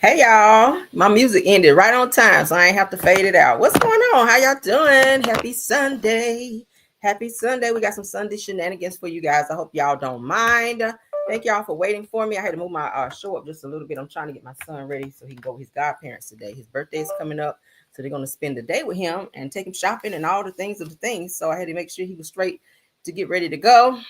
Hey y'all, my music ended right on time, so I ain't have to fade it out. What's going on? How y'all doing? Happy Sunday. Happy Sunday. We got some Sunday shenanigans for you guys. I hope y'all don't mind. Thank y'all for waiting for me. I had to move my show up just a little bit. I'm trying to get my son ready so he can go with his godparents today. His birthday is coming up, so they're going to spend the day with him and take him shopping and all the things of the things. So I had to make sure he was straight to get ready to go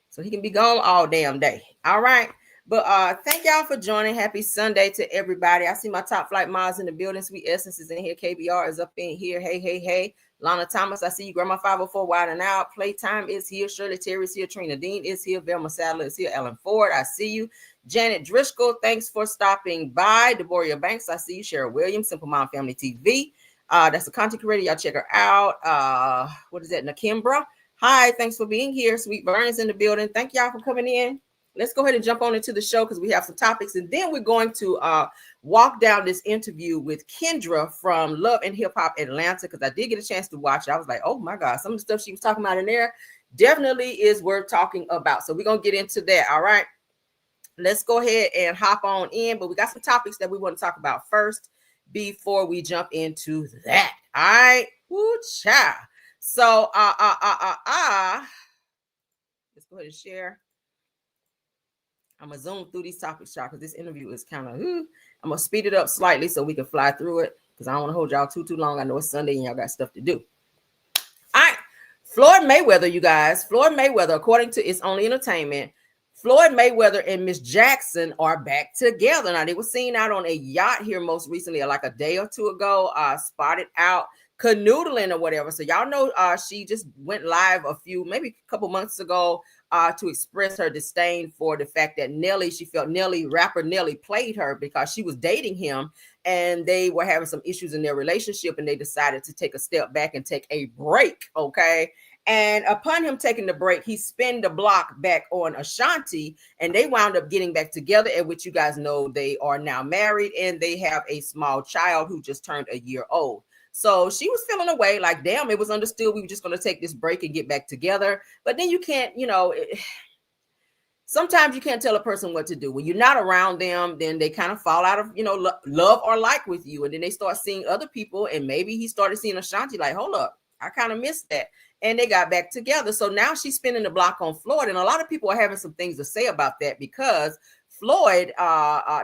so he can be gone all damn day. All right. But thank y'all for joining. Happy Sunday to everybody. I see my top flight miles in the building. Sweet Essence is in here. KBR is up in here. Hey, hey, hey. Lana Thomas, I see you. Grandma 504 Wide and Out. Playtime is here. Shirley Terry is here. Trina Dean is here. Velma Sadler is here. Ellen Ford, I see you. Janet Driscoll, thanks for stopping by. Deborah Banks, I see you. Cheryl Williams, Simple Mom Family TV. That's a content creator. Y'all check her out. What is that? Nakimbra. Hi, thanks for being here. Sweet Vernon's in the building. Thank y'all for coming in. Let's go ahead and jump on into the show because we have some topics. And then we're going to walk down this interview with Kendra from Love and Hip Hop Atlanta, because I did get a chance to watch it. I was like, oh my God, some of the stuff she was talking about in there definitely is worth talking about. So we're going to get into that. All right. Let's go ahead and hop on in. But we got some topics that we want to talk about first before we jump into that. All right. Woo cha. So let's go ahead and share. I'm gonna zoom through these topics, y'all, because this interview is kind of. I'm gonna speed it up slightly so we can fly through it, because I don't want to hold y'all too long. I know it's Sunday and y'all got stuff to do. All right, Floyd Mayweather, you guys. Floyd Mayweather, according to It's Only Entertainment, Floyd Mayweather and Miss Jackson are back together. Now, they were seen out on a yacht here most recently, like a day or two ago, spotted out canoodling or whatever. So y'all know she just went live maybe a couple months ago to express her disdain for the fact that rapper Nelly played her because she was dating him and they were having some issues in their relationship, and they decided to take a step back and take a break. Okay. And upon him taking the break, he spun the block back on Ashanti, and they wound up getting back together, at which you guys know they are now married and they have a small child who just turned a year old. So she was feeling away like, damn, it was understood we were just going to take this break and get back together. But then you can't, sometimes you can't tell a person what to do. When you're not around them, then they kind of fall out of, love or like with you. And then they start seeing other people. And maybe he started seeing Ashanti like, hold up, I kind of missed that. And they got back together. So now she's spinning the block on Floyd. And a lot of people are having some things to say about that, because Floyd,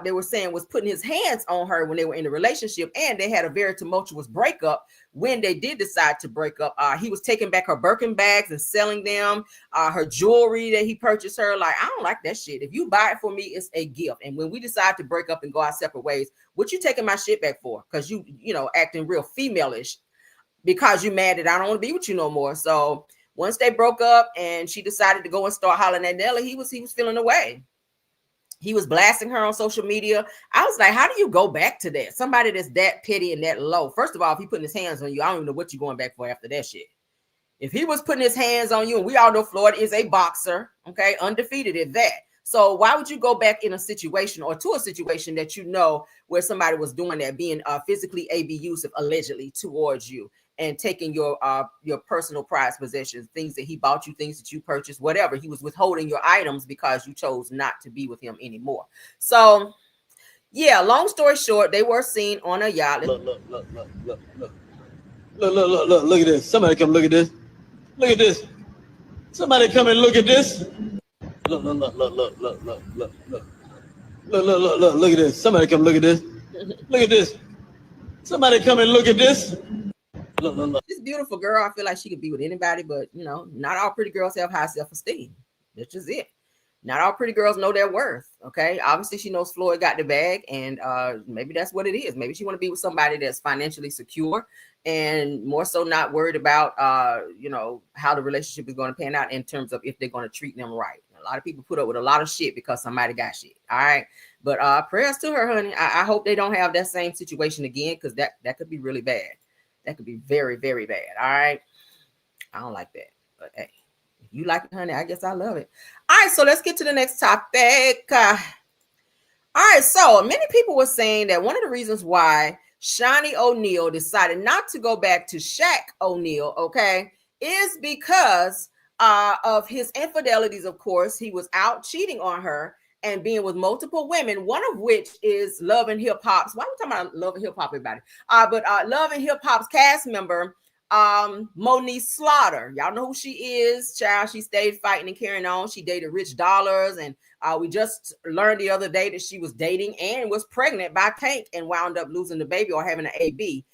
they were saying, was putting his hands on her when they were in a relationship, and they had a very tumultuous breakup. When they did decide to break up, he was taking back her Birkin bags and selling them, her jewelry that he purchased her. Like, I don't like that shit. If you buy it for me, it's a gift. And when we decide to break up and go our separate ways, what you taking my shit back for? Because you acting real female-ish because you mad that I don't want to be with you no more. So once they broke up and she decided to go and start hollering at Nelly, he was feeling away. He was blasting her on social media. I was like, how do you go back to that? Somebody that's that petty and that low. First of all, if he putting his hands on you, I don't even know what you're going back for after that shit. If he was putting his hands on you, and we all know Floyd is a boxer, okay, undefeated at that. So why would you go back in a situation or to a situation that you know where somebody was doing that, being physically abusive allegedly towards you, and taking your personal prized possessions, things that he bought you, things that you purchased, whatever. He was withholding your items because you chose not to be with him anymore. So, yeah, long story short, they were seen on a yacht. Look at this. Somebody come look at this. Look at this. Somebody come and look at this. Look at this. Somebody come look at this. Look at this. Somebody come and look at this. This beautiful girl, I feel like she could be with anybody, but not all pretty girls have high self-esteem. That's just it. Not all pretty girls know their worth. Okay. Obviously, she knows Floyd got the bag, and maybe that's what it is. Maybe she want to be with somebody that's financially secure and more so not worried about how the relationship is going to pan out in terms of if they're going to treat them right. A lot of people put up with a lot of shit because somebody got shit. All right. But prayers to her, honey. I hope they don't have that same situation again, because that could be really bad. That could be very, very bad. All right. I don't like that. But hey, if you like it, honey, I guess I love it. All right. So let's get to the next topic. All right. So many people were saying that one of the reasons why Shani O'Neal decided not to go back to Shaq O'Neal, okay, is because of his infidelities. Of course, he was out cheating on her. and being with multiple women, one of which is Love and Hip Hop's. Why are we talking about Love and Hip Hop, everybody? But Love and Hip Hop's cast member, Moniece Slaughter. Y'all know who she is, child. She stayed fighting and carrying on. She dated Rich Dollars, and we just learned the other day that she was dating and was pregnant by Tank and wound up losing the baby or having an AB.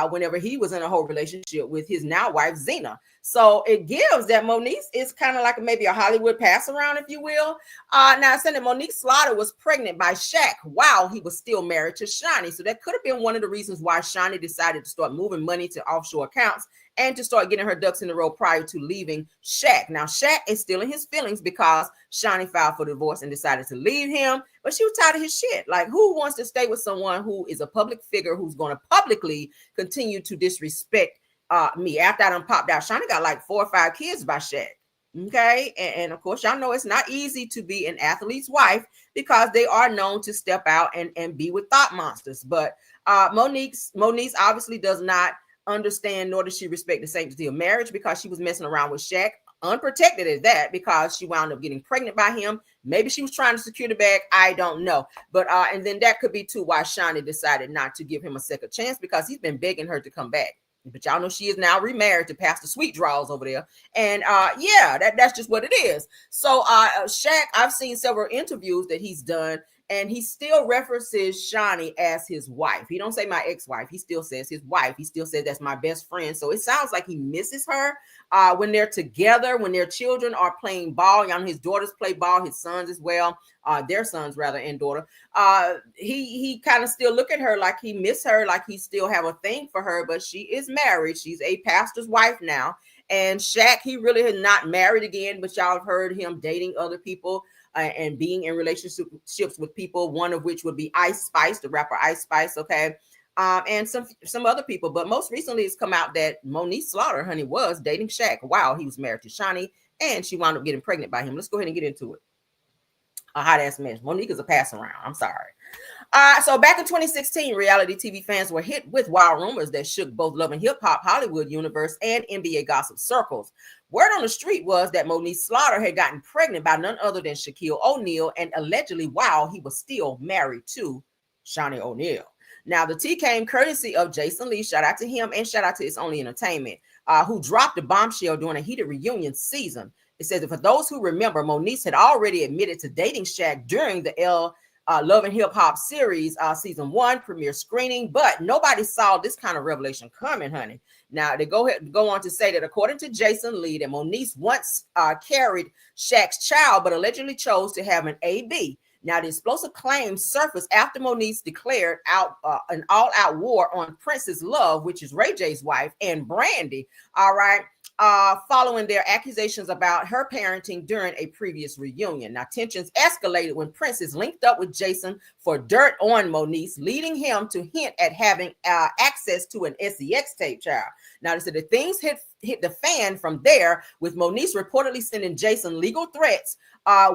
Whenever he was in a whole relationship with his now wife, Zena. So it gives that Moniece is kind of like maybe a Hollywood pass around, if you will. Now, saying that Moniece Slaughter was pregnant by Shaq while he was still married to Shani. So that could have been one of the reasons why Shani decided to start moving money to offshore accounts and to start getting her ducks in a row prior to leaving Shaq. Now, Shaq is still in his feelings because Shani filed for divorce and decided to leave him, but she was tired of his shit. Like, who wants to stay with someone who is a public figure who's going to publicly continue to disrespect me? After I done popped out, Shani got like 4 or 5 kids by Shaq. Okay. And of course, y'all know it's not easy to be an athlete's wife because they are known to step out and be with thought monsters. But Moniece obviously does not understand, nor does she respect the sanctity of marriage because she was messing around with Shaq, unprotected at that, because she wound up getting pregnant by him. Maybe she was trying to secure the bag. I don't know. But and then that could be too why Shani decided not to give him a second chance, because he's been begging her to come back. But y'all know she is now remarried to Pastor Sweet Draws over there. And yeah, that's just what it is. So Shaq, I've seen several interviews that he's done, and he still references Shani as his wife. He don't say my ex-wife. He still says his wife. He still says that's my best friend. So it sounds like he misses her when they're together, when their children are playing ball. Y'all know his daughters play ball, his sons as well, their sons rather, and daughter. He kind of still look at her like he miss her, like he still have a thing for her, but she is married. She's a pastor's wife now. And Shaq, he really had not married again, but y'all have heard him dating other people and being in relationships with people, one of which would be Ice Spice, the rapper Ice Spice, okay? And some other people. But most recently it's come out that Moniece Slaughter, honey, was dating Shaq while he was married to Shani, and she wound up getting pregnant by him. Let's go ahead and get into it. A hot ass mess. Monique is a pass around. I'm sorry. So back in 2016, reality TV fans were hit with wild rumors that shook both Love and Hip Hop Hollywood universe and NBA gossip circles. Word on the street was that Moniece Slaughter had gotten pregnant by none other than Shaquille O'Neal, and allegedly while he was still married to Shani O'Neal. Now, the tea came courtesy of Jason Lee, shout out to him, and shout out to It's Only Entertainment, who dropped a bombshell during a heated reunion season. It says that for those who remember, Moniece had already admitted to dating Shaq during the Love and Hip Hop series season 1 premiere screening, but nobody saw this kind of revelation coming, honey. Now they go on to say that according to Jason Lee, that Moniece once carried Shaq's child, but allegedly chose to have an AB. Now, the explosive claims surfaced after Moniece declared out an all-out war on Princess Love, which is Ray J's wife, and Brandy. All right. Following their accusations about her parenting during a previous reunion. Now, tensions escalated when Princess linked up with Jason for dirt on Moniece, leading him to hint at having access to an SEX tape, child. Now, they said that things hit the fan from there, with Moniece reportedly sending Jason legal threats,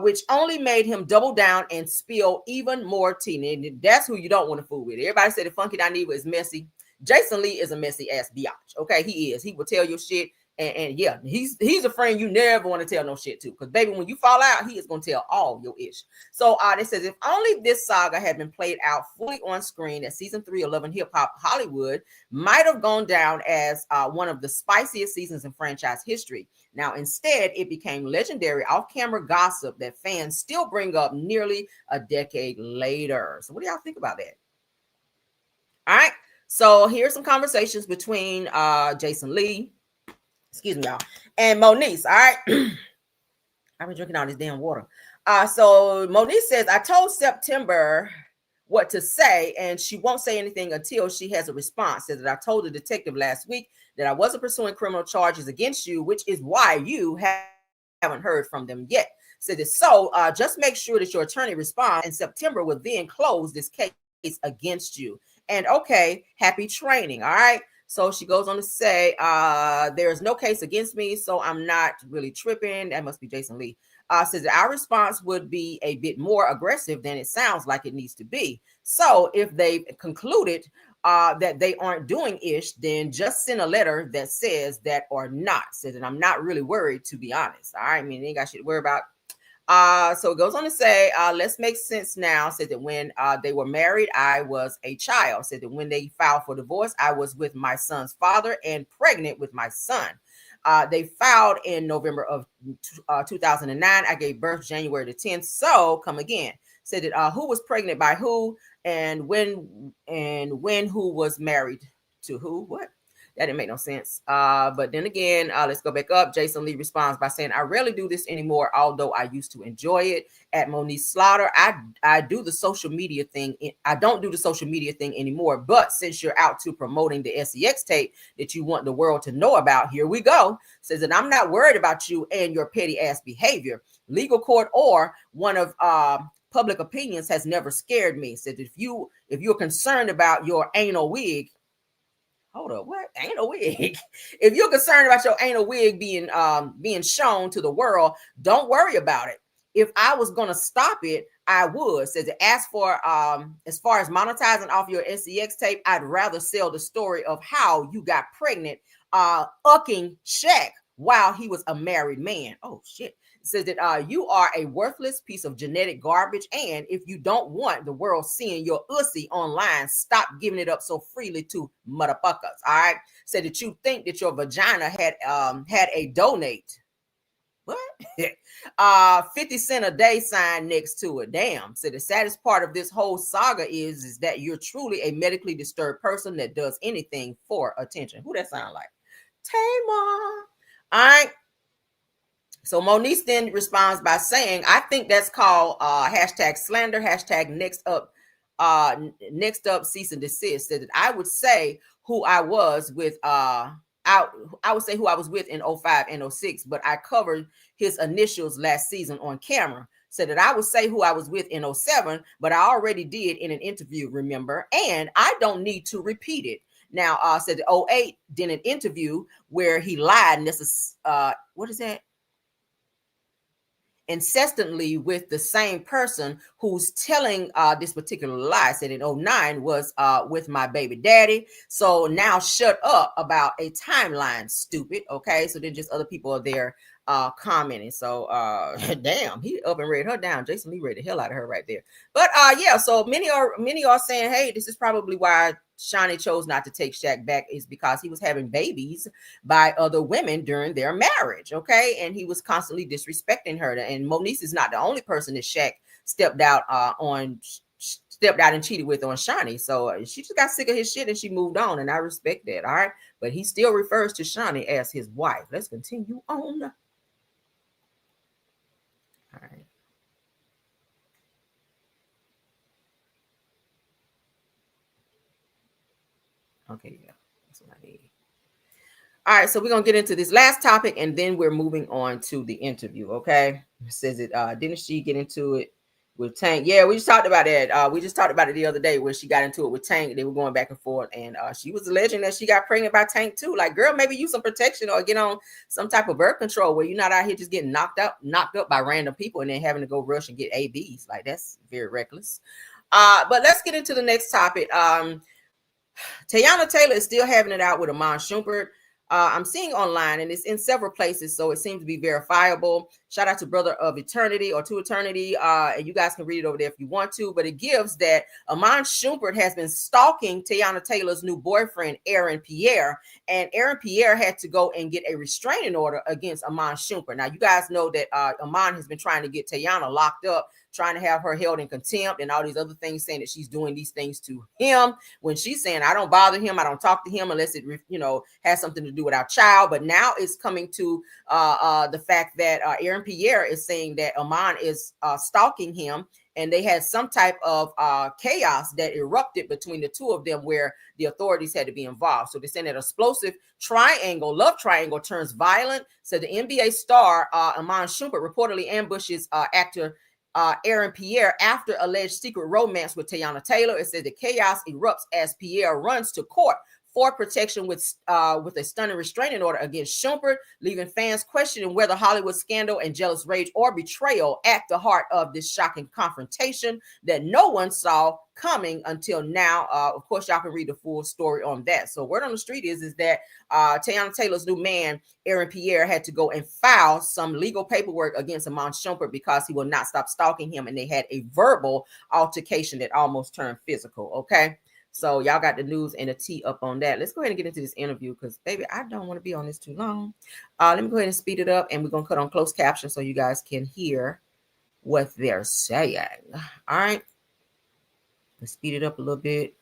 which only made him double down and spill even more tea. And that's who you don't want to fool with. Everybody said the Funky Dineva is messy. Jason Lee is a messy ass biatch. Okay, he is. He will tell your shit. And yeah, he's a friend you never want to tell no shit to, because baby, when you fall out, he is going to tell all your ish. So it says if only this saga had been played out fully on screen, that season 3 of Love and Hip Hop Hollywood might have gone down as one of the spiciest seasons in franchise history. Now, instead, it became legendary off-camera gossip that fans still bring up nearly a decade later. So what do y'all think about that? All right. So here's some conversations between Jason Lee, excuse me, y'all, and Moniece. All right. I've been drinking all this damn water. So Moniece says, I told September what to say, and she won't say anything until she has a response. Says that I told the detective last week that I wasn't pursuing criminal charges against you, which is why you haven't heard from them yet. Said that, so just make sure that your attorney responds, and September will then close this case against you. And okay, happy training. All right. So she goes on to say, there is no case against me, so I'm not really tripping. That must be Jason Lee. Says that our response would be a bit more aggressive than it sounds like it needs to be. So if they've concluded that they aren't doing ish, then just send a letter that says that or not. Says that I'm not really worried, to be honest. All right. I mean, they ain't got shit to worry about. So it goes on to say, let's make sense now. Said that when they were married, I was a child. Said that when they filed for divorce, I was with my son's father and pregnant with my son. They filed in November of 2009. I gave birth January the 10th. So come again. Said that who was pregnant by who and when who was married to who? What? That didn't make no sense. But then again, let's go back up. Jason Lee responds by saying, I rarely do this anymore, although I used to enjoy it. At Moniece Slaughter, I do the social media thing. I don't do the social media thing anymore. But since you're out to promoting the SEX tape that you want the world to know about, here we go. Says that I'm not worried about you and your petty ass behavior. Legal court or one of public opinions has never scared me. Said if you're concerned about your anal wig, hold up, what? Anal wig? If you're concerned about your anal wig being shown to the world, don't worry about it. If I was gonna stop it, I would. Says as far as monetizing off your SEX tape, I'd rather sell the story of how you got pregnant, ucking Shaq while he was a married man. Oh shit. Says that you are a worthless piece of genetic garbage, and if you don't want the world seeing your ussy online, stop giving it up so freely to motherfuckers. All right. Said that you think that your vagina had a donate. What? 50 cent a day sign next to it. Damn. So the saddest part of this whole saga is that you're truly a medically disturbed person that does anything for attention. Who that sound like? Tamar. All right. So Moniece then responds by saying, I think that's called hashtag slander, hashtag next up cease and desist. That I would say who I was with I would say who I was with in 05 and 06, but I covered his initials last season on camera. Said that I would say who I was with in 07, but I already did in an interview, remember, and I don't need to repeat it. Now, said 08 did an interview where he lied, and this is what is that? Incessantly with the same person who's telling this particular lie. Said in 09 was with my baby daddy. So now shut up about a timeline, stupid. Okay, so then just other people are there commenting. So damn, he up and read her down. Jason Lee read the hell out of her right there. But yeah, so many are saying, hey, this is probably why Shani chose not to take Shaq back, is because he was having babies by other women during their marriage, okay? And he was constantly disrespecting her. And Moniece is not the only person that Shaq stepped out and cheated with on Shani. So she just got sick of his shit and she moved on, and I respect that, all right? But he still refers to Shani as his wife. Let's continue on. All right. Okay, yeah, that's what I need. All right, so we're gonna get into this last topic, and then we're moving on to the interview. Okay, it says it. Didn't she get into it with Tank? Yeah, we just talked about that. We just talked about it the other day when she got into it with Tank. They were going back and forth, and she was alleging that she got pregnant by Tank too. Like, girl, maybe use some protection or get on some type of birth control where you're not out here just getting knocked up by random people and then having to go rush and get ABs. Like, that's very reckless. But let's get into the next topic. Teyana Taylor is still having it out with Iman Shumpert. I'm seeing online, and it's in several places, so it seems to be verifiable. Shout out to Brother of Eternity or To Eternity, and you guys can read it over there if you want to. But it gives that Iman Shumpert has been stalking Teyana Taylor's new boyfriend, Aaron Pierre, and Aaron Pierre had to go and get a restraining order against Iman Shumpert. Now, you guys know that Iman has been trying to get Teyana locked up, trying to have her held in contempt and all these other things, saying that she's doing these things to him, when she's saying, I don't bother him, I don't talk to him unless it, has something to do with our child. But now it's coming to the fact that Aaron Pierre is saying that Iman is stalking him, and they had some type of chaos that erupted between the two of them where the authorities had to be involved. So they're saying that explosive love triangle turns violent. So the NBA star Iman Shumpert reportedly ambushes actor Aaron Pierre after alleged secret romance with Teyana Taylor. It says the chaos erupts as Pierre runs to court for protection with a stunning restraining order against Shumpert, leaving fans questioning whether Hollywood scandal and jealous rage or betrayal at the heart of this shocking confrontation that no one saw coming until now. Of course, y'all can read the full story on that. So word on the street is that Teyana Taylor's new man, Pierre, had to go and file some legal paperwork against Iman Shumpert because he will not stop stalking him, and they had a verbal altercation that almost turned physical. Okay. So y'all got the news and the tea up on that. Let's go ahead and get into this interview because, baby, I don't want to be on this too long. Let me go ahead and speed it up, and we're going to cut on closed caption so you guys can hear what they're saying. All right. Let's speed it up a little bit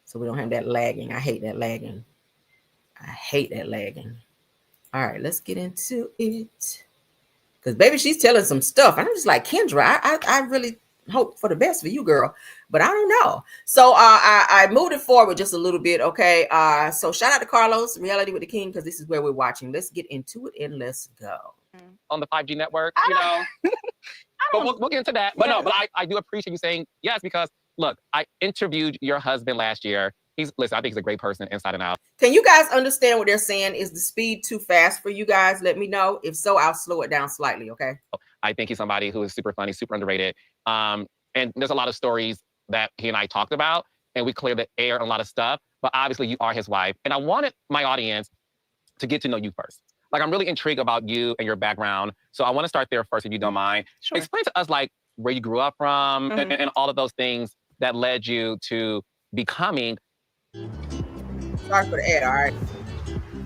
so we don't have that lagging. I hate that lagging. I hate that lagging. All right, let's get into it. Because, baby, she's telling some stuff. And I'm just like, Kendra, I really hope for the best for you, girl, but I don't know. So I moved it forward just a little bit. Okay. So shout out to Carlos, Reality with the King, because this is where we're watching. Let's get into it and let's go. On the 5G network, you know. But we'll get into that. But no, but I do appreciate you saying yes, because look, I interviewed your husband last year. Listen, I think he's a great person inside and out. Can you guys understand what they're saying? Is the speed too fast for you guys? Let me know. If so, I'll slow it down slightly, okay? I think he's somebody who is super funny, super underrated. And there's a lot of stories that he and I talked about, and we cleared the air on a lot of stuff. But obviously, you are his wife. And I wanted my audience to get to know you first. Like, I'm really intrigued about you and your background. So I want to start there first, if you don't mind. Sure. Explain to us, like, where you grew up from and all of those things that led you to becoming. Sorry for the ad, all right?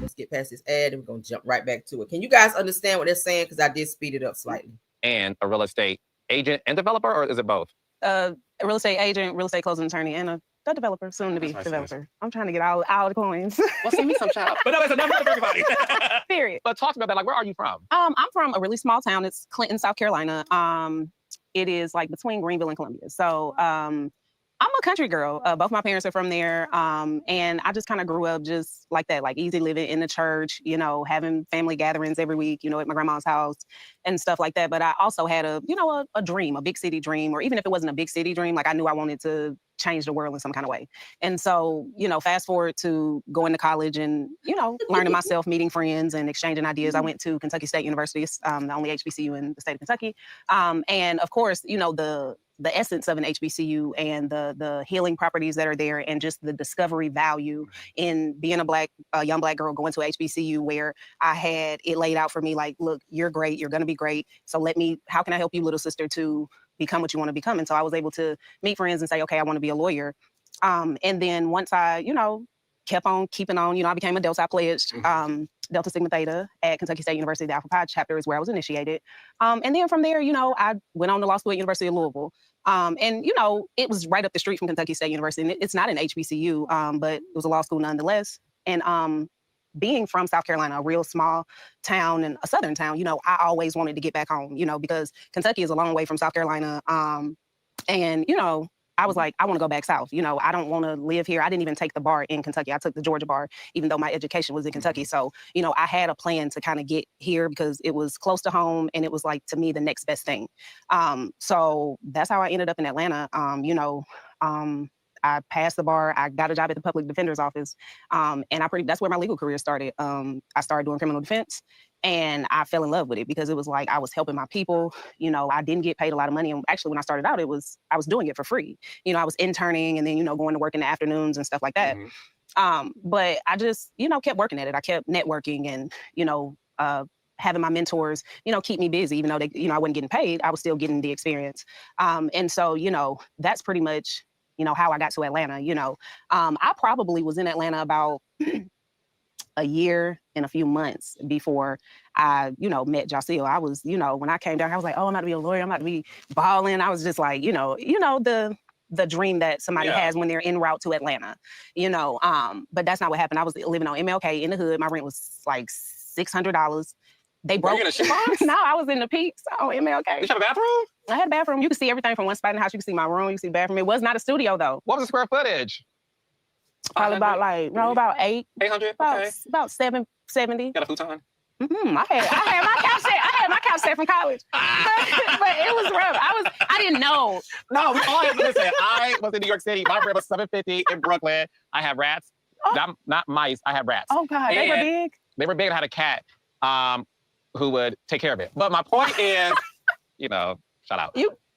Let's get past this ad and we're going to jump right back to it. Can you guys understand what they're saying? Because I did speed it up slightly. And a real estate agent and developer, or is it both? A real estate agent, real estate closing attorney, and a developer, soon to be developer. I'm trying to get all the coins. Well, send me some child. But no, it's enough for everybody. Period. But talk about that. Like, where are you from? I'm from a really small town. It's Clinton, South Carolina. It is like between Greenville and Columbia. So I'm a country girl. Both my parents are from there. And I just kind of grew up just like that, like easy living in the church, you know, having family gatherings every week, you know, at my grandma's house and stuff like that. But I also had a dream, a big city dream, or even if it wasn't a big city dream, like I knew I wanted to change the world in some kind of way. And so, you know, fast forward to going to college and, you know, learning myself, meeting friends and exchanging ideas. I went to Kentucky State University, the only HBCU in the state of Kentucky. And of course, you know, the essence of an HBCU and the healing properties that are there, and just the discovery value in being a young black girl going to a HBCU where I had it laid out for me, like, look, you're great, you're going to be great. So how can I help you, little sister, to become what you want to become? And so I was able to meet friends and say, okay, I want to be a lawyer. And then once I, you know, kept on keeping on, you know, I became a Delta. I pledged Delta Sigma Theta at Kentucky State University. The Alpha Pi chapter is where I was initiated. And then from there, you know, I went on to law school at University of Louisville. And, you know, it was right up the street from Kentucky State University. And it's not an HBCU, but it was a law school nonetheless. And being from South Carolina, a real small town and a southern town, you know, I always wanted to get back home, you know, because Kentucky is a long way from South Carolina. And, you know, I was like, I want to go back south. You know, I don't want to live here. I didn't even take the bar in Kentucky. I took the Georgia bar, even though my education was in Kentucky. So, you know, I had a plan to kind of get here because it was close to home and it was like, to me, the next best thing. So that's how I ended up in Atlanta. You know, I passed the bar. I got a job at the public defender's office. And that's where my legal career started. I started doing criminal defense. And I fell in love with it because it was like I was helping my people. You know, I didn't get paid a lot of money. And actually, when I started out, I was doing it for free. You know, I was interning and then, you know, going to work in the afternoons and stuff like that. But I just, you know, kept working at it. I kept networking and, you know, having my mentors, you know, keep me busy, even though I wasn't getting paid. I was still getting the experience. And so, you know, that's pretty much, you know, how I got to Atlanta. You know, I probably was in Atlanta about a year and a few months before I, you know, met Joc'S. I was, you know, when I came down, I was like, oh, I'm about to be a lawyer. I'm about to be balling. I was just like, you know, the dream that somebody has when they're en route to Atlanta, you know. But that's not what happened. I was living on MLK in the hood. My rent was like $600. They broke. Were you in a shitbox? No, I was in the peaks on MLK. Did you have a bathroom? I had a bathroom. You could see everything from one spot in the house. You could see my room. You could see the bathroom. It was not a studio though. What was the square footage? Probably about 800. Okay. About 770. Got a futon? I had my couch set. I had my couch set from college, but it was rough. I didn't know. No, we all have to listen. I was in New York City. My rent was $750 in Brooklyn. I had rats. not mice. I had rats. Oh God, they were And big. They were big. I had a cat who would take care of it. But my point is, shout out.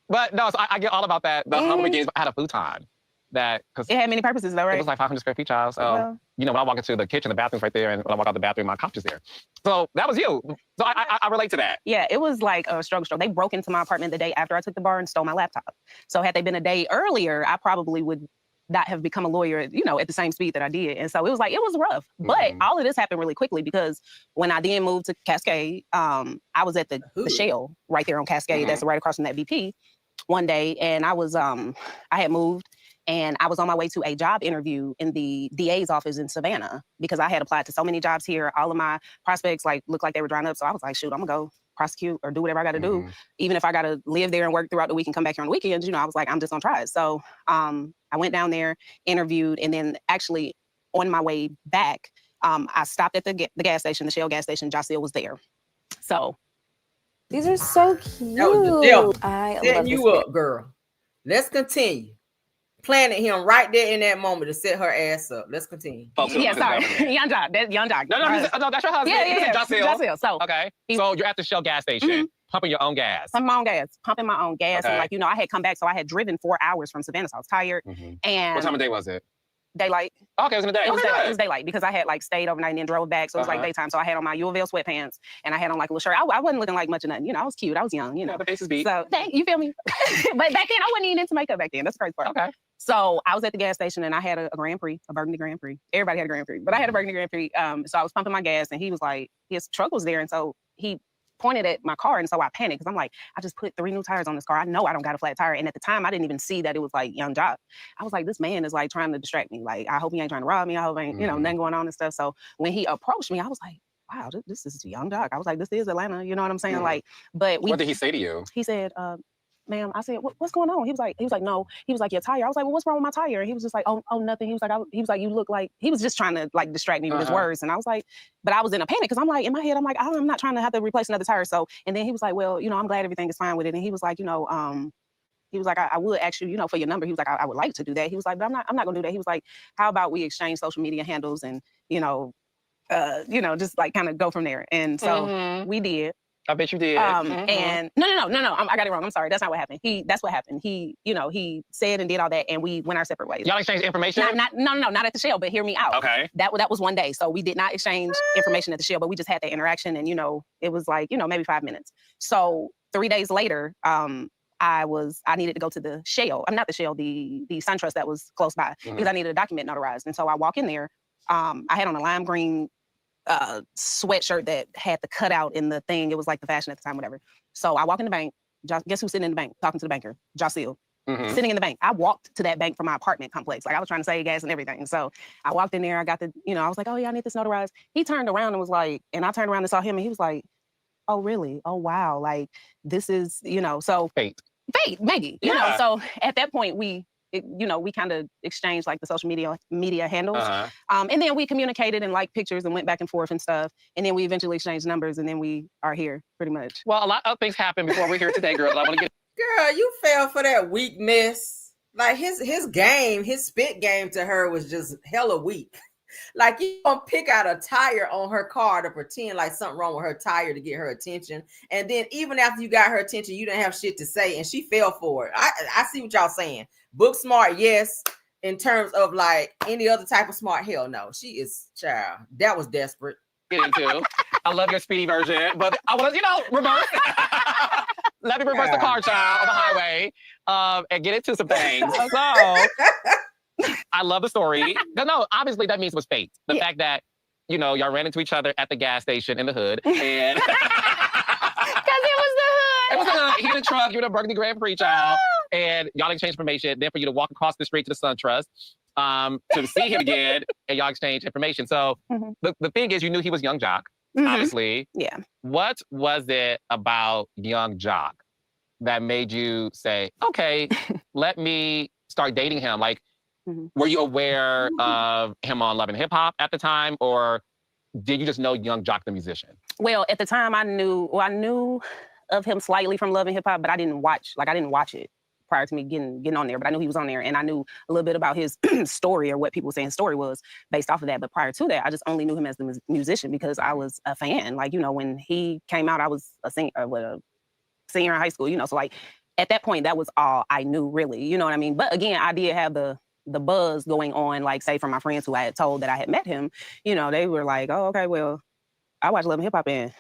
But no, so I get all about that. The humble beginnings. I had a futon because it had many purposes though, right? It was like 500 square feet, child. So when I walk into the kitchen, the bathroom's right there, and when I walk out the bathroom, my couch is there. So that was you. So I relate to that. Yeah, it was like a struggle. They broke into my apartment the day after I took the bar and stole my laptop. So had they been a day earlier, I probably would not have become a lawyer, at the same speed that I did. And so it was rough. But all of this happened really quickly because when I then moved to Cascade, I was at the Shell right there on Cascade. That's right across from that VP one day. And I had moved and I was on my way to a job interview in the DA's office in Savannah because I had applied to so many jobs here. All of my prospects looked like they were drying up. So I was like, shoot, I'm gonna go prosecute or do whatever I got to do. Even if I got to live there and work throughout the week and come back here on the weekends, I was like, I'm just gonna try it. So I went down there, interviewed, and then actually on my way back, I stopped at the gas station, the Shell gas station. Joc'S was there. So these are so cute. That was the devil. I setting love you up, girl. Let's continue. Planted him right there in that moment to set her ass up. Let's continue. Yeah, sorry. Young Joc. That's Young Joc. No, that's your husband. Yeah. Joc'S. So, okay. So you're at the Shell gas station, pumping your own gas. Pumping my own gas. Okay. And I had come back, so I had driven 4 hours from Savannah, so I was tired. And what time of day was it? Daylight. Okay, it was in the day. It was daylight because I had stayed overnight and then drove back, so it was daytime. So I had on my U of L sweatpants and I had on a little shirt. I wasn't looking like much of nothing. I was cute. I was young. The face is beat. So you feel me? But back then I wasn't even into makeup back then. That's the crazy part. Okay. So I was at the gas station and I had a Grand Prix, a Burgundy Grand Prix. Everybody had a Grand Prix, but I had a Burgundy Grand Prix. So I was pumping my gas and he was like, his truck was there, and so he pointed at my car, and so I panicked because I'm like, I just put 3 new tires on this car. I know I don't got a flat tire. And at the time, I didn't even see that it was Young Joc. I was like, this man is trying to distract me. I hope he ain't trying to rob me. I hope ain't, nothing going on and stuff. So when he approached me, I was like, wow, this is Young Joc. I was like, this is Atlanta. You know what I'm saying? But what did he say to you? He said, ma'am, I said, what's going on? He was like, no. He was like, your tire. I was like, well, what's wrong with my tire? And he was just like, oh, nothing. He was like, you look like, he was just trying to distract me with his words. And I was like, but I was in a panic because I'm like, in my head, I'm like, I'm not trying to have to replace another tire. So, and then he was like, well, I'm glad everything is fine with it. And he was like, he was like, I would ask you, for your number. He was like, I would like to do that. He was like, but I'm not gonna do that. He was like, how about we exchange social media handles and, just kind of go from there. And so we did. I bet you did. And no, I got it wrong. I'm sorry. That's not what happened. That's what happened. He said and did all that, and we went our separate ways. Y'all exchanged information? Not at the Shell, but hear me out. Okay. That was one day. So we did not exchange information at the Shell, but we just had that interaction, and it was maybe 5 minutes. So 3 days later, I needed to go to the Shell. I'm not the Shell, the SunTrust that was close by, because I needed a document notarized. And so I walk in there. I had on a lime green sweatshirt that had the cutout in the thing. It was the fashion at the time, whatever. So I walk in the bank. Guess who's sitting in the bank talking to the banker? Joc'S. Sitting in the bank. I walked to that bank from my apartment complex. I was trying to save gas and everything. So I walked in there. I got I was like, oh yeah, I need this notarized. He turned around and was like, and I turned around and saw him, and he was like, oh really? Oh wow. This is, so fate, maybe, So at that point we kind of exchanged the social media handles. And then we communicated and pictures and went back and forth and stuff. And then we eventually exchanged numbers, and then we are here pretty much. Well, a lot of things happened before we're here today, girl. I want to get. Girl, you fell for that weakness. His game, his spit game to her was just hella weak. You gonna pick out a tire on her car to pretend something wrong with her tire to get her attention. And then even after you got her attention, you didn't have shit to say, and she fell for it. I see what y'all saying. Book smart, yes. In terms of any other type of smart, hell no. She is, child. That was desperate. Get into. I love your speedy version, but I want to, reverse. Let me reverse the car, child, on the highway, and get into some things. So, I love the story. No, obviously that means it was fate. The fact that, y'all ran into each other at the gas station in the hood, and because it was the hood. It was the hood. He in the truck, you in a Burgundy Grand Prix, child, and y'all exchanged information. Then for you to walk across the street to the SunTrust, to see him again, and y'all exchange information. So the thing is, you knew he was Young Joc, obviously. Yeah. What was it about Young Joc that made you say, okay, let me start dating him? Were you aware of him on Love and Hip Hop at the time, or did you just know Young Joc the musician? Well, at the time I knew of him slightly from Love and Hip Hop, but I didn't watch it prior to me getting on there, but I knew he was on there, and I knew a little bit about his story, or what people were saying his story was based off of that. But prior to that, I just only knew him as the musician because I was a fan. Like, when he came out, I was a senior in high school, so like at that point, that was all I knew really, you know what I mean? But again, I did have the buzz going on, like say from my friends who I had told that I had met him, they were like, oh, okay, well, I watch Love and Hip Hop, and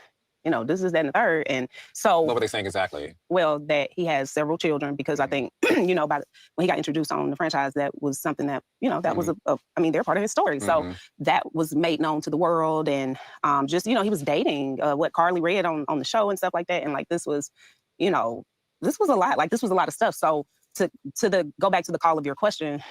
this is that and the third. And so what were they saying exactly? Well, that he has several children, because I think, when he got introduced on the franchise, that was something that, that was they're part of his story. So that was made known to the world. And just, he was dating what Carly read on the show and stuff like that. And like, this was a lot. Like, this was a lot of stuff. So to go back to the call of your question,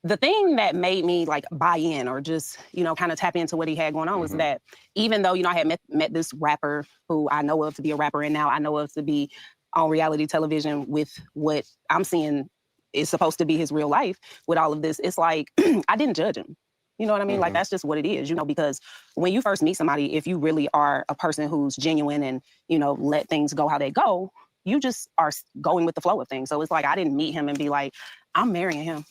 the thing that made me like buy in, or just, kind of tap into what he had going on, was that even though, I had met this rapper who I know of to be a rapper, and now I know of to be on reality television with what I'm seeing is supposed to be his real life with all of this, it's like, I didn't judge him. You know what I mean? Like, that's just what it is, because when you first meet somebody, if you really are a person who's genuine and, let things go how they go, you just are going with the flow of things. So it's like, I didn't meet him and be like, I'm marrying him.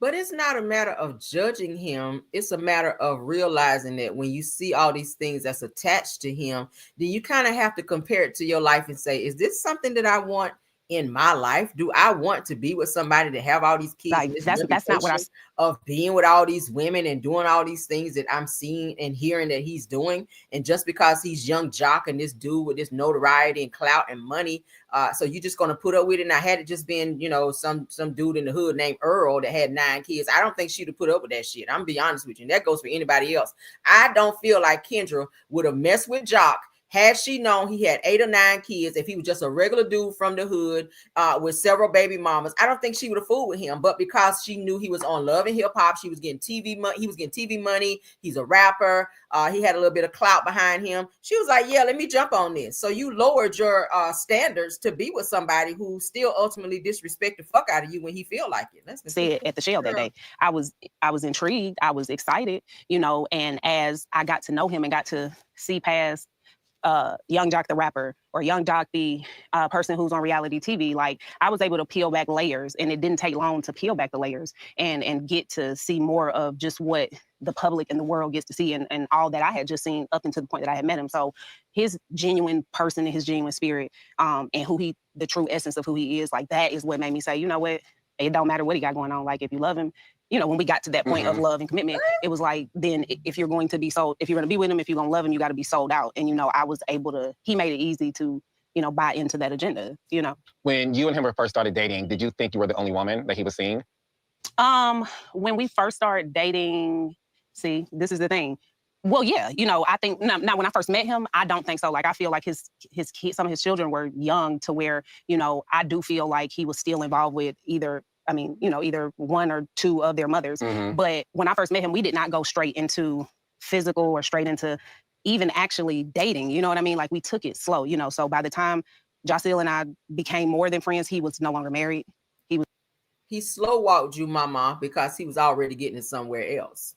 But it's not a matter of judging him. It's a matter of realizing that when you see all these things that's attached to him, then you kind of have to compare it to your life and say, is this something that I want in my life? Do I want to be with somebody to have all these kids? Like, that's not what of being with all these women and doing all these things that I'm seeing and hearing that he's doing. And just because he's young Joc and this dude with this notoriety and clout and money, so you're just going to put up with it. And I had it just been, some dude in the hood named Earl that had 9 kids. I don't think she'd have put up with that shit. I'm gonna be honest with you. And that goes for anybody else. I don't feel like Kendra would have messed with Joc had she known he had 8 or 9 kids. If he was just a regular dude from the hood with several baby mamas, I don't think she would have fooled with him. But because she knew he was on Love and Hip Hop, she was getting TV money. He was getting TV money. He's a rapper. He had a little bit of clout behind him. She was like, yeah, let me jump on this. So you lowered your standards to be with somebody who still ultimately disrespect the fuck out of you when he feel like it. Let's say it at the Shell that day. I was intrigued. I was excited, and as I got to know him and got to see past Young Joc the rapper, or Young Joc the person who's on reality TV, like, I was able to peel back layers, and it didn't take long to peel back the layers and get to see more of just what the public and the world gets to see, and all that I had just seen up until the point that I had met him. So his genuine person and his genuine spirit, and the true essence of who he is, like, that is what made me say, you know what, it don't matter what he got going on. Like, if you love him, when we got to that point of love and commitment, it was like, then if you're going to be sold, if you're going to be with him, if you're going to love him, you got to be sold out. And, I was able to, he made it easy to, buy into that agenda, When you and him first started dating, did you think you were the only woman that he was seeing? When we first started dating, see, this is the thing. Well, yeah, I think, now when I first met him, I don't think so. Like, I feel like his kids, some of his children were young to where, I do feel like he was still involved with either one or two of their mothers. But when I first met him, we did not go straight into physical or straight into even actually dating. You know what I mean? Like, we took it slow, So by the time Joc'S and I became more than friends, he was no longer married. He slow walked you, mama, because he was already getting it somewhere else.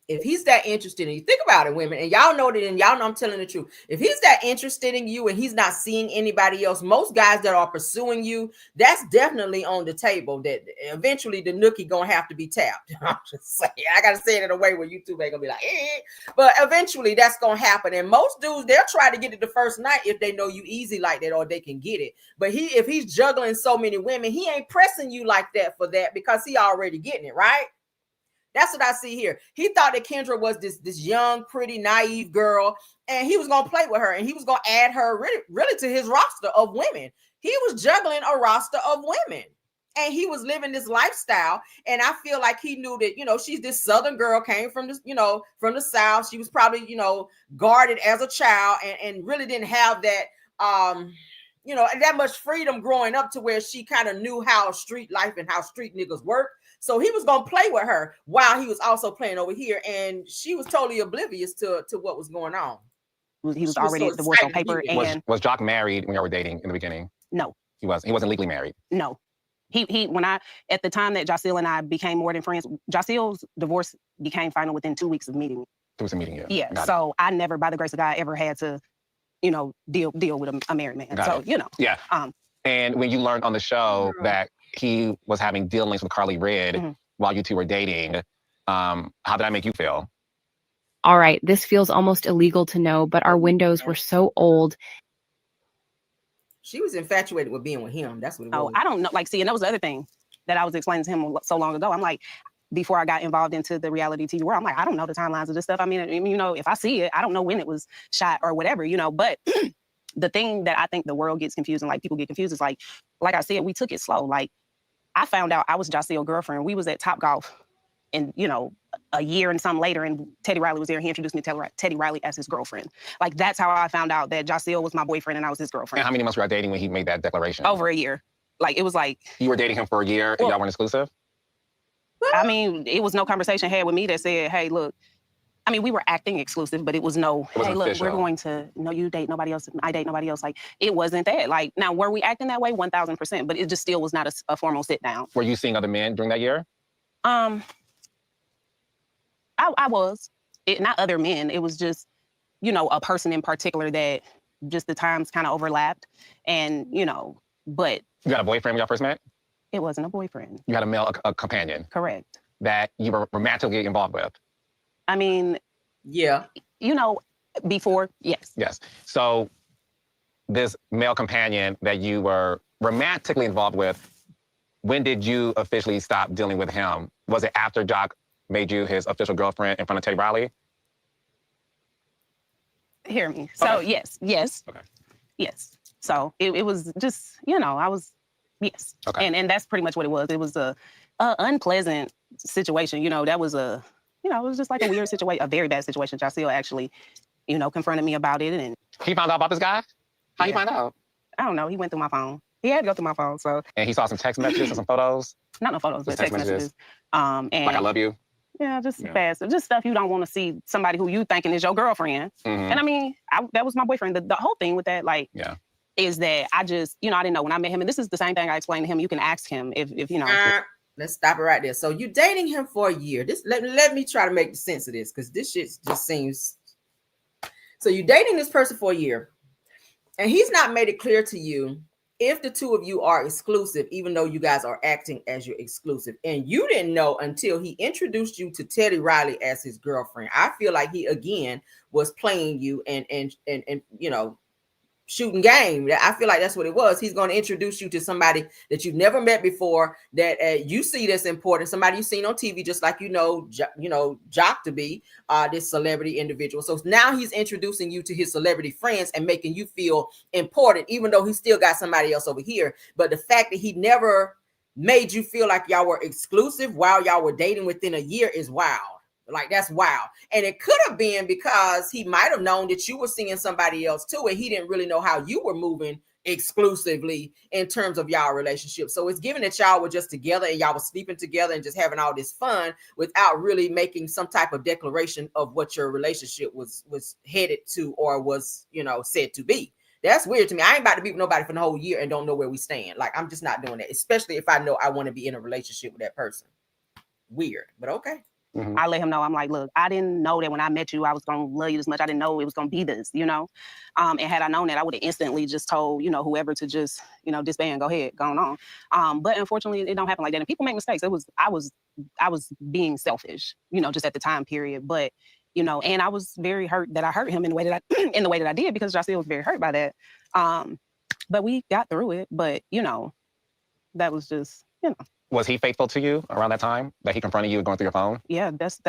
If he's that interested in you, think about it, women, and y'all know that, and y'all know I'm telling the truth. If he's that interested in you and he's not seeing anybody else, most guys that are pursuing you, that's definitely on the table, that eventually the nookie gonna have to be tapped. I'm just saying, I gotta say it in a way where you two ain't gonna be like, but eventually that's gonna happen. And most dudes, they'll try to get it the first night if they know you easy like that, or they can get it. But if he's juggling so many women, he ain't pressing you like that for that, because he already getting it, right? That's what I see here. He thought that Kendra was this young, pretty, naive girl, and he was going to play with her, and he was going to add her really to his roster of women. He was juggling a roster of women, and he was living this lifestyle. And I feel like he knew that, she's this Southern girl, came from this, from the South. She was probably, guarded as a child, and really didn't have that, that much freedom growing up to where she kind of knew how street life and how street niggas work. So he was going to play with her while he was also playing over here. And she was totally oblivious to what was going on. He was already divorced on paper. And was Joc married when y'all were dating in the beginning? No. He wasn't legally married? No. At the time that Joc'S and I became more than friends, Joc'S' divorce became final within 2 weeks of meeting. 2 weeks of meeting, yeah. Yeah. So I never, by the grace of God, ever had to, deal with a married man. Got it. Yeah. And when you learned on the show that he was having dealings with Carly Red while you two were dating, how did that make you feel? All right, this feels almost illegal to know, but our windows were so old. She was infatuated with being with him. That's what it was. Oh, I don't know. Like, see, and that was the other thing that I was explaining to him so long ago. I'm like, before I got involved into the reality TV world, I'm like, I don't know the timelines of this stuff. I mean, you know, if I see it, I don't know when it was shot or whatever, you know, but the thing that I think the world gets confused and like people get confused is like I said, we took it slow. Like I found out I was Joc'S' girlfriend. We was at Topgolf and, you know, a year and some later, and Teddy Riley was there. And he introduced me to Teddy Riley as his girlfriend. Like, that's how I found out that Joc'S was my boyfriend and I was his girlfriend. And how many months were you dating when he made that declaration? Over a year. Like, it was like... You were dating him for a year and y'all weren't exclusive? I mean, it was no conversation had with me that said, hey, look, I mean, we were acting exclusive, but it was no, hey, look, official. We're going to, no, you date nobody else, I date nobody else. Like, it wasn't that. Like, now, were we acting that way? 1,000%, but it just still was not a formal sit down. Were you seeing other men during that year? I was. Not other men. It was just, you know, a person in particular that just the times kind of overlapped. And, you know, but... You got a boyfriend when y'all first met? It wasn't a boyfriend. You had a male a companion? Correct. That you were romantically involved with? I mean... Yeah. You know, before, yes. Yes. So this male companion that you were romantically involved with, when did you officially stop dealing with him? Was it after Joc made you his official girlfriend in front of Teddy Riley? Hear me. So, okay. Yes. Okay. Yes. So it was just, you know, I was, yes. Okay. And that's pretty much what it was. It was a unpleasant situation. You know, that was it was just like a weird situation, a very bad situation. Joc'S actually, you know, confronted me about it. And he found out about this guy? How'd he find out? I don't know. He went through my phone. He had to go through my phone, so. And he saw some text messages and some photos? Not no photos, but text messages. And like, I love you? Yeah, just fast. Just stuff you don't want to see somebody who you thinking is your girlfriend. Mm-hmm. And I mean, that was my boyfriend. The whole thing with that, like, is that I just, you know, I didn't know when I met him. And this is the same thing I explained to him. You can ask him if you know. Let's stop it right there. So you dating him for a year. This let me try to make the sense of this, because this shit just seems. So you're dating this person for a year, and he's not made it clear to you if the two of you are exclusive, even though you guys are acting as you're exclusive. And you didn't know until he introduced you to Teddy Riley as his girlfriend. I feel like he, again, was playing you and you know, shooting game. I feel like that's what it was. He's going to introduce you to somebody that you've never met before, that you see that's important, somebody you've seen on TV, just like you know Joc to be this celebrity individual. So now he's introducing you to his celebrity friends and making you feel important, even though he still got somebody else over here. But the fact that he never made you feel like y'all were exclusive while y'all were dating within a year is wild. Like, that's wild. And it could have been because he might have known that you were seeing somebody else too, and he didn't really know how you were moving exclusively in terms of y'all relationship. So it's given that y'all were just together and y'all were sleeping together and just having all this fun without really making some type of declaration of what your relationship was headed to or was, you know, said to be. That's weird to me. I ain't about to be with nobody for the whole year and don't know where we stand. Like, I'm just not doing that, especially if I know I want to be in a relationship with that person. Weird, but okay. Mm-hmm. I let him know, I'm like, look, I didn't know that when I met you, I was going to love you this much. I didn't know it was going to be this, you know? And had I known that, I would have instantly just told, you know, whoever to just, you know, disband, go ahead, going on. But unfortunately, it don't happen like that. And people make mistakes. I was being selfish, you know, just at the time period. But, you know, and I was very hurt that I hurt him in the way that I did, because Joc'S was very hurt by that. But we got through it. But, you know, that was just, you know. Was he faithful to you around that time that he confronted you going through your phone? Yeah, that's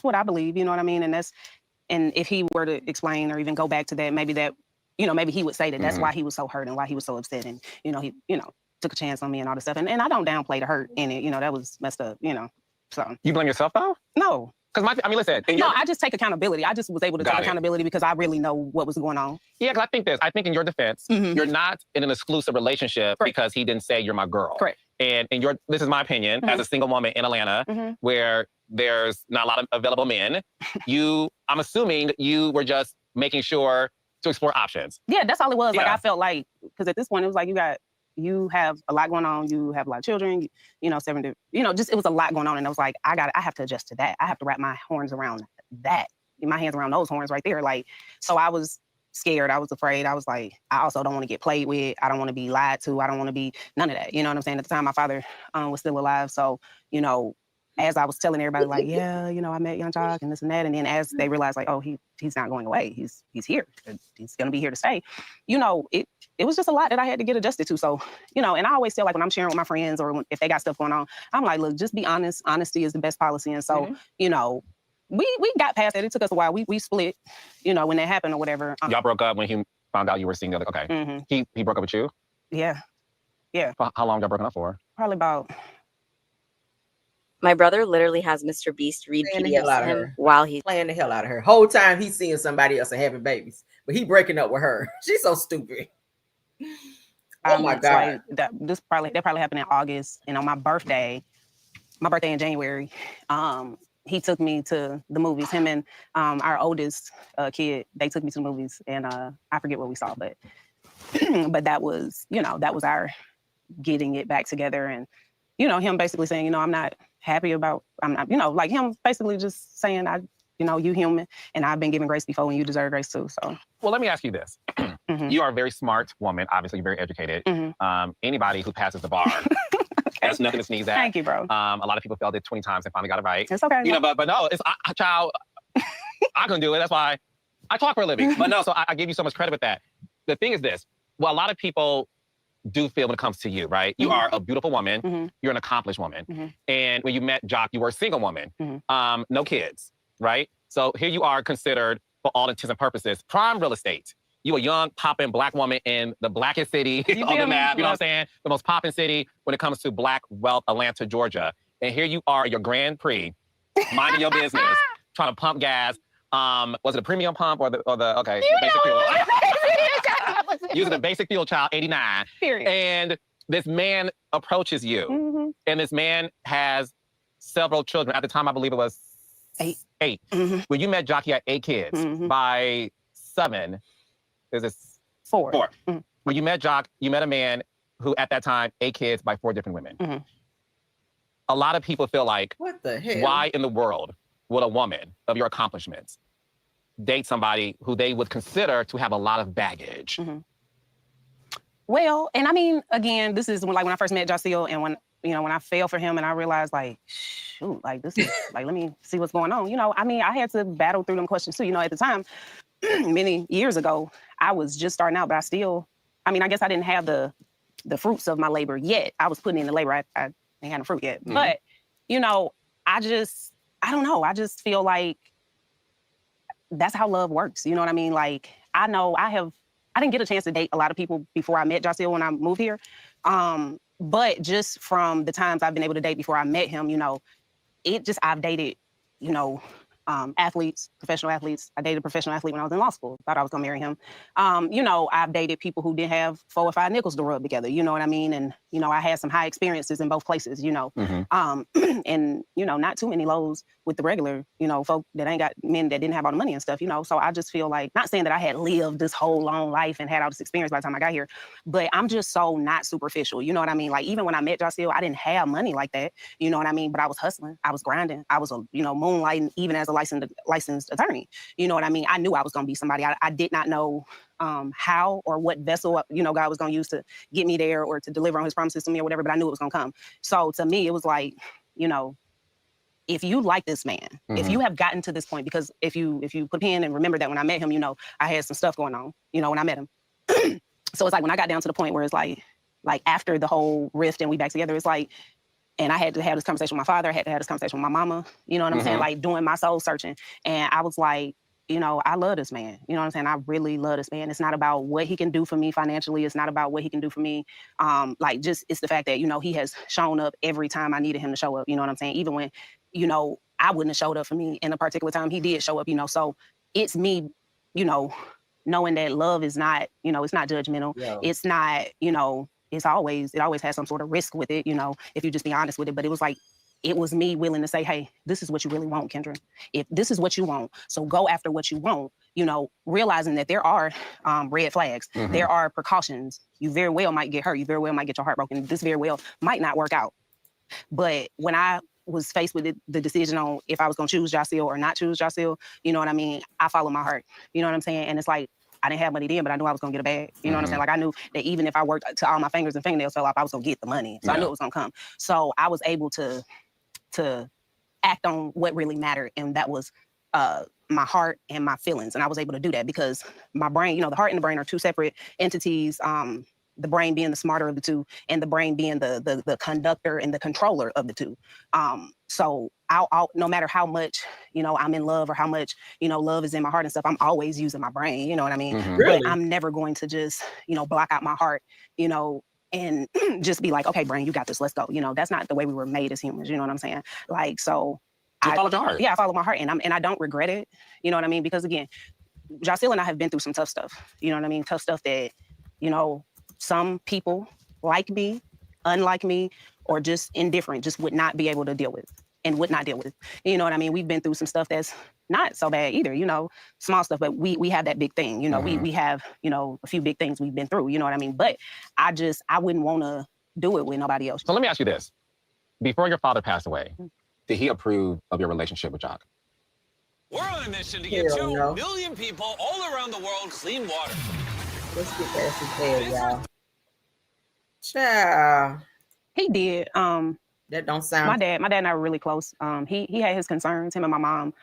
what I believe. You know what I mean? And if he were to explain or even go back to that, maybe he would say that that's why he was so hurt and why he was so upset. And, you know, he, you know, took a chance on me and all this stuff. And I don't downplay the hurt in it. You know, that was messed up, you know, so. You blame yourself though? No. Because listen. No, I just take accountability. I just was able to take accountability because I really know what was going on. Yeah, because I think in your defense, you're not in an exclusive relationship because he didn't say you're my girl. Correct. And this is my opinion, as a single woman in Atlanta, where there's not a lot of available men, I'm assuming you were just making sure to explore options. Yeah, that's all it was. Yeah. Like, I felt like, because at this point, it was like, you have a lot going on. You have a lot of children, you know, it was a lot going on. And I was like, I have to adjust to that. I have to wrap my horns around that, my hands around those horns right there. Like, so I was scared. I was afraid. I was like, I also don't want to get played with. I don't want to be lied to. I don't want to be none of that. You know what I'm saying? At the time, my father was still alive. So, you know, as I was telling everybody, like, yeah, you know, I met Young Joc and this and that. And then as they realized, like, oh, he's not going away. He's here. He's going to be here to stay. You know, it was just a lot that I had to get adjusted to. So, you know, and I always feel like when I'm sharing with my friends or if they got stuff going on, I'm like, look, just be honest. Honesty is the best policy. And so, you know, we got past that. It took us a while. We split, you know, when that happened or whatever. Y'all broke up when he found out you were seeing the other. Okay. He broke up with you? Yeah. Yeah. How long y'all broken up for? Probably about. My brother literally has Mr. Beast read PDFs to him while he's playing the hell out of her. Whole time he's seeing somebody else and having babies, but he breaking up with her. She's so stupid. Oh my God. Like, that probably happened in August. And on my birthday in January, he took me to the movies. Him and our oldest kid, they took me to the movies, and I forget what we saw, but but that was, you know, that was our getting it back together. And, you know, him basically saying, you know, I'm not, you know, like him basically just saying, you know, you human, and I've been given grace before and you deserve grace too. So, well, let me ask you this. You are a very smart woman, obviously very educated. Anybody who passes the bar, that's nothing to sneeze at. Thank you, bro. A lot of people failed it 20 times and finally got it right. It's okay. You know, but no, it's child. I couldn't do it. That's why I talk for a living. But no, so I give you so much credit with that. The thing is this. Well, a lot of people do feel when it comes to you, right? You are a beautiful woman. You're an accomplished woman. And when you met Joc, you were a single woman. No kids, right? So here you are considered, for all intents and purposes, prime real estate. You a young, popping Black woman in the blackest city on the map, you know what I'm saying? The most popping city when it comes to Black wealth, Atlanta, Georgia. And here you are, your Grand Prix, minding your business, trying to pump gas. Was it a premium pump or the okay, basic fuel? Using the basic fuel, child, 89. Period. And this man approaches you. And this man has several children. At the time, I believe it was 8. When you met Joc, he had 8 kids. By 7, is it 4? When you met Joc, you met a man who at that time, 8 kids by 4 different women. A lot of people feel like, what the hell? Why in the world would a woman of your accomplishments date somebody who they would consider to have a lot of baggage? Well, and I mean, again, this is when I first met Joc'S, and when I fell for him and I realized, like, shoot, like this is like, let me see what's going on. You know, I mean, I had to battle through them questions too. You know, at the time, many years ago, I was just starting out, but I guess I didn't have the fruits of my labor yet. I was putting in the labor. I ain't had no fruit yet. But, you know, I don't know. I just feel like that's how love works. You know what I mean? Like, I know I didn't get a chance to date a lot of people before I met Joc'S when I moved here. But just from the times I've been able to date before I met him, you know, I've dated, you know, athletes, professional athletes. I dated a professional athlete when I was in law school. Thought I was gonna marry him. You know, I've dated people who didn't have 4 or 5 nickels to rub together. You know what I mean? And, you know, I had some high experiences in both places, you know. And, you know, not too many lows with the regular, you know, folk that ain't got men that didn't have all the money and stuff, you know. So I just feel like, not saying that I had lived this whole long life and had all this experience by the time I got here, but I'm just so not superficial. You know what I mean? Like, even when I met Joc'S, I didn't have money like that. You know what I mean? But I was hustling. I was grinding. I was, you know, moonlighting even as a licensed attorney. You know what I mean? I knew I was going to be somebody. I did not know how or what vessel, you know, God was going to use to get me there or to deliver on his promises to me or whatever, but I knew it was going to come. So to me, it was like, you know, if you like this man, if you have gotten to this point, because if you put in and remember that when I met him, you know, I had some stuff going on, you know, when I met him. So it's like when I got down to the point where it's like after the whole rift and we back together, it's like, and I had to have this conversation with my father, I had to have this conversation with my mama, you know what I'm saying? Like doing my soul searching. And I was like, you know, I love this man. You know what I'm saying? I really love this man. It's not about what he can do for me financially. It's not about what he can do for me. Like, just, it's the fact that, you know, he has shown up every time I needed him to show up. You know what I'm saying? Even when, you know, I wouldn't have showed up for me in a particular time, he did show up, you know. So it's me, you know, knowing that love is not, you know, it's not judgmental. Yeah. It's not, you know, it always has some sort of risk with it, you know, if you just be honest with it. But it was like, it was me willing to say, hey, this is what you really want, Kendra. If this is what you want, so go after what you want, you know, realizing that there are red flags. There are precautions. You very well might get hurt. You very well might get your heart broken. This very well might not work out. But when I was faced with the decision on if I was going to choose Joc'S or not choose Joc'S, you know what I mean? I follow my heart. You know what I'm saying? And it's like, I didn't have money then, but I knew I was gonna get a bag. You know what I'm saying? Like I knew that even if I worked till all my fingers and fingernails fell off, I was gonna get the money. So I knew it was gonna come. So I was able to act on what really mattered, and that was my heart and my feelings. And I was able to do that because my brain, the heart and the brain are two separate entities. The brain being the smarter of the two, and the brain being the conductor and the controller of the two. So I'll no matter how much, I'm in love or how much, love is in my heart and stuff, I'm always using my brain, you know what I mean? Really? But I'm never going to just, block out my heart, and just be like, okay, brain, you got this, let's go. That's not the way we were made as humans, you know what I'm saying? Like, so I follow your heart. Yeah, I follow my heart, and I don't regret it, you know what I mean? Because again, Joc'S and I have been through some tough stuff, you know what I mean? Tough stuff that, some people like me, unlike me, or just indifferent, just would not be able to deal with and would not deal with. You know what I mean? We've been through some stuff that's not so bad either, small stuff, but we have that big thing, we have, a few big things we've been through, you know what I mean? But I wouldn't want to do it with nobody else. So let me ask you this. Before your father passed away, did he approve of your relationship with Joc? We're on a mission to get 2 million people all around the world clean water. Let's get past his head, y'all. Child. He did. That don't sound. My dad and I were really close. He had his concerns. Him and my mom,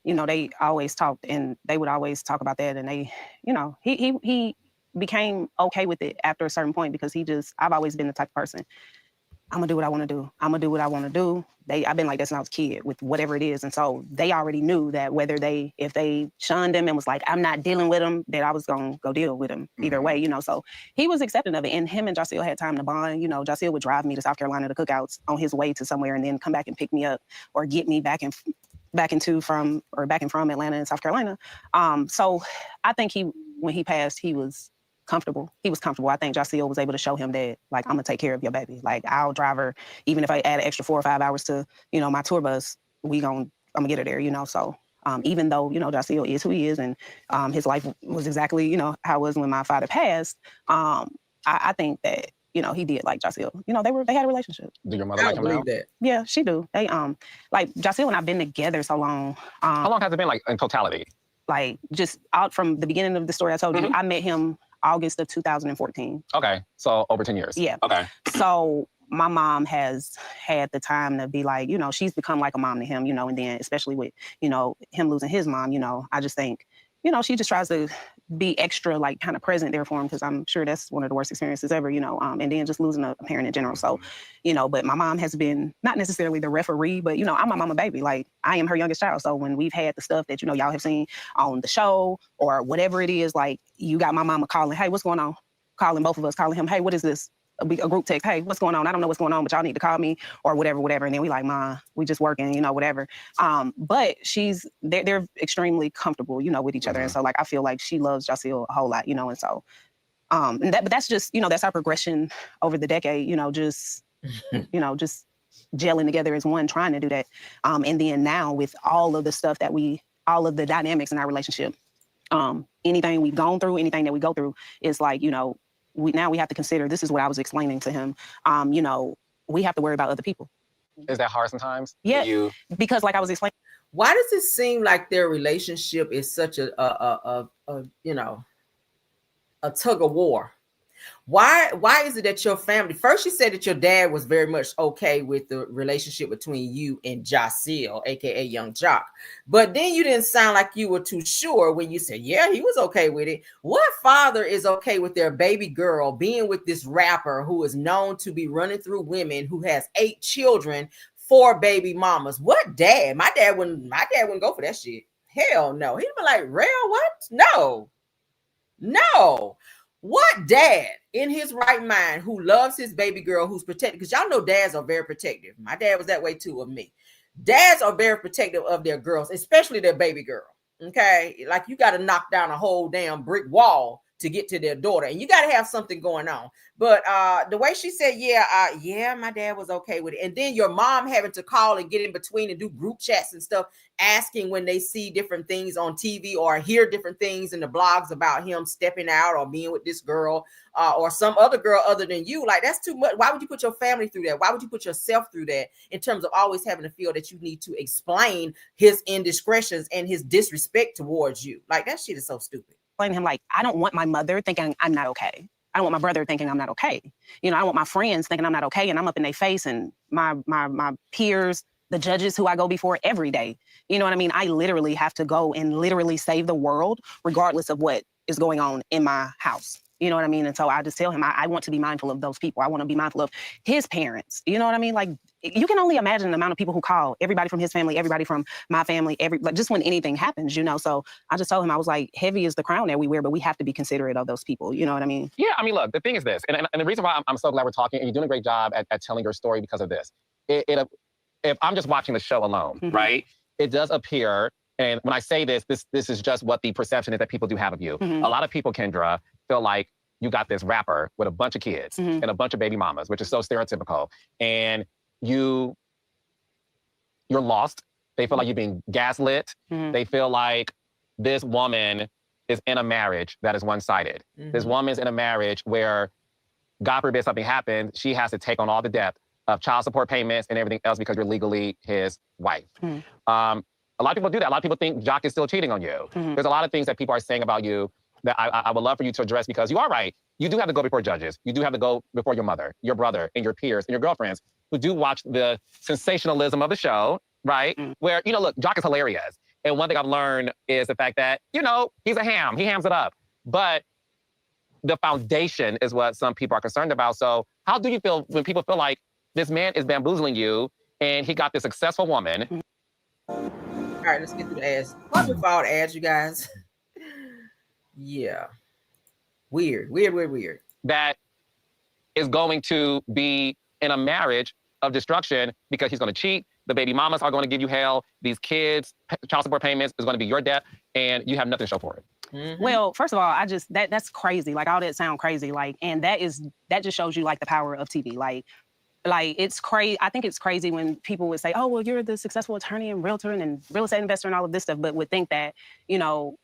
they always talked, and they would always talk about that. And they, he became okay with it after a certain point because I've always been the type of person. I'm gonna do what I want to do. I'm gonna do what I want to do. I've been like that since I was a kid with whatever it is. And so they already knew that if they shunned him and was like, I'm not dealing with him, that I was gonna go deal with him either way, So he was accepting of it. And him and Joc'S had time to bond. Joc'S would drive me to South Carolina to cookouts on his way to somewhere and then come back and pick me up or get me back and from Atlanta and South Carolina. So I think when he passed, he was comfortable. He was comfortable. I think Joc'S was able to show him that, like, I'm gonna take care of your baby. Like, I'll drive her, even if I add an extra 4 or 5 hours to, my tour bus, I'm gonna get her there, So even though, Joc'S is who he is, and his life was exactly, how it was when my father passed, I think that, he did like Joc'S. They had a relationship. Do your mother like him now? That. Yeah, she do. They like Joc'S and I've been together so long. How long has it been, like, in totality? Like, just out from the beginning of the story I told you, I met him August of 2014. Okay, so over 10 years. Yeah. Okay. So my mom has had the time to be like, she's become like a mom to him, and then especially with, him losing his mom, I just think, she just tries to be extra, like, kind of present there for him, because I'm sure that's one of the worst experiences ever, and then just losing a parent in general. So, but my mom has been not necessarily the referee, but, I'm my mama baby. Like, I am her youngest child. So when we've had the stuff that, y'all have seen on the show or whatever it is, like, you got my mama calling, hey, what's going on? Calling both of us, calling him, hey, what is this? A group text, hey, what's going on? I don't know what's going on, but y'all need to call me or whatever. And then we like, Ma, we just working, whatever. But they're extremely comfortable, with each other. And so, like, I feel like she loves Joc'S a whole lot, and so, but that's just, that's our progression over the decade, just, just gelling together as one, trying to do that. And then now with all of the stuff that all of the dynamics in our relationship, anything we've gone through, anything that we go through is like, we have to consider, this is what I was explaining to him. We have to worry about other people. Is that hard sometimes? Yeah, because like I was explaining. Why does it seem like their relationship is such a tug of war? Why is it that your family, first you said that your dad was very much okay with the relationship between you and Joc'S, aka Young Joc, but then you didn't sound like you were too sure when you said, yeah, he was okay with it. What father is okay with their baby girl being with this rapper who is known to be running through women, who has 8 children, 4 baby mamas? What dad? My dad wouldn't go for that shit. Hell no. He'd be like, real what? No. What dad in his right mind who loves his baby girl, who's protected? Because y'all know dads are very protective. My dad was that way too of me. Dads are very protective of their girls, especially their baby girl. Okay. Like, you got to knock down a whole damn brick wall to get to their daughter, and you got to have something going on. But the way she said, yeah, my dad was okay with it. And then your mom having to call and get in between and do group chats and stuff, asking when they see different things on TV or hear different things in the blogs about him stepping out or being with this girl or some other girl other than you. Like, that's too much. Why would you put your family through that? Why would you put yourself through that, in terms of always having to feel that you need to explain his indiscretions and his disrespect towards you? Like, that shit is so stupid. to him, like, I don't want my mother thinking I'm not okay. I don't want my brother thinking I'm not okay. You know, I don't want my friends thinking I'm not okay, and I'm up in their face, and my peers, the judges who I go before every day. You know what I mean? I literally have to go and literally save the world regardless of what is going on in my house. You know what I mean? And so I just tell him, I want to be mindful of those people. I want to be mindful of his parents. You know what I mean? Like, you can only imagine the amount of people who call, everybody from his family, everybody from my family, like just when anything happens, you know? So I just told him, I was like, heavy is the crown that we wear, but we have to be considerate of those people. You know what I mean? Yeah, I mean, look, the thing is this, and the reason why I'm so glad we're talking, and you're doing a great job at telling your story because of this. If I'm just watching the show alone, right, it does appear, and when I say this is just what the perception is that people do have of you. A lot of people, Kendra, feel like you got this rapper with a bunch of kids and a bunch of baby mamas, which is so stereotypical. And you're lost. They feel like you're being gaslit. They feel like this woman is in a marriage that is one-sided. This woman is in a marriage where, God forbid something happens, she has to take on all the debt of child support payments and everything else because you're legally his wife. A lot of people do that. A lot of people think Joc is still cheating on you. There's a lot of things that people are saying about you that I would love for you to address, because you are right. You do have to go before judges. You do have to go before your mother, your brother, and your peers, and your girlfriends who do watch the sensationalism of the show, right? Where, you know, look, Joc is hilarious. And one thing I've learned is the fact that, you know, he's a ham. He hams it up. But the foundation is what some people are concerned about. So how do you feel when people feel like this man is bamboozling you and he got this successful woman? All right, let's get through the ads. What we call ads, you guys? Yeah. Weird. That is going to be in a marriage of destruction because he's going to cheat. The baby mamas are going to give you hell. These kids, child support payments is going to be your debt, and you have nothing to show for it. Well, first of all, that's crazy. Like, all that sound crazy. Like, and that just shows you like the power of TV. Like it's crazy. I think it's crazy when people would say, oh, well, you're the successful attorney and realtor and real estate investor and all of this stuff, but would think that, you know,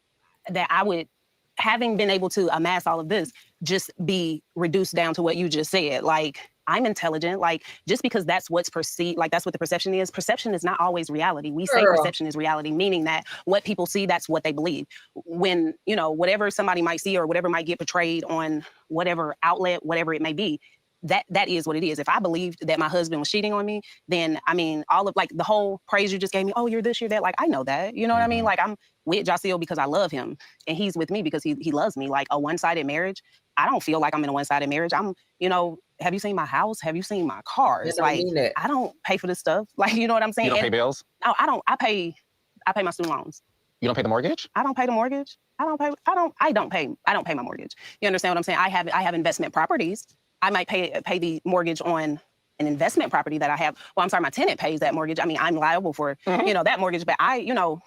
that I would, having been able to amass all of this, just be reduced down to what you just said. Like, I'm intelligent. Like, just because that's what's perceived, like that's what the perception is. Perception is not always reality. We say perception is reality, meaning that what people see, that's what they believe. When, you know, whatever somebody might see or whatever might get portrayed on whatever outlet, whatever it may be, that is what it is. If I believed that my husband was cheating on me, then, I mean, all of like the whole praise you just gave me, oh, you're this, you're that, like, I know that, you know what I mean? Like, I'm with Joc'S because I love him and he's with me because he loves me. Like, a one-sided marriage, I don't feel like I'm in a one-sided marriage. I'm, you know, have you seen my house? Have you seen my cars? Like, I don't pay for this stuff. Like, you know what I'm saying? You don't pay bills? No, I don't. I pay my student loans. You don't pay the mortgage? I don't pay the mortgage. I don't pay my mortgage. You understand what I'm saying? I have investment properties. I might pay the mortgage on an investment property that I have. Well, I'm sorry, my tenant pays that mortgage. I mean, I'm liable for, you know, that mortgage, but and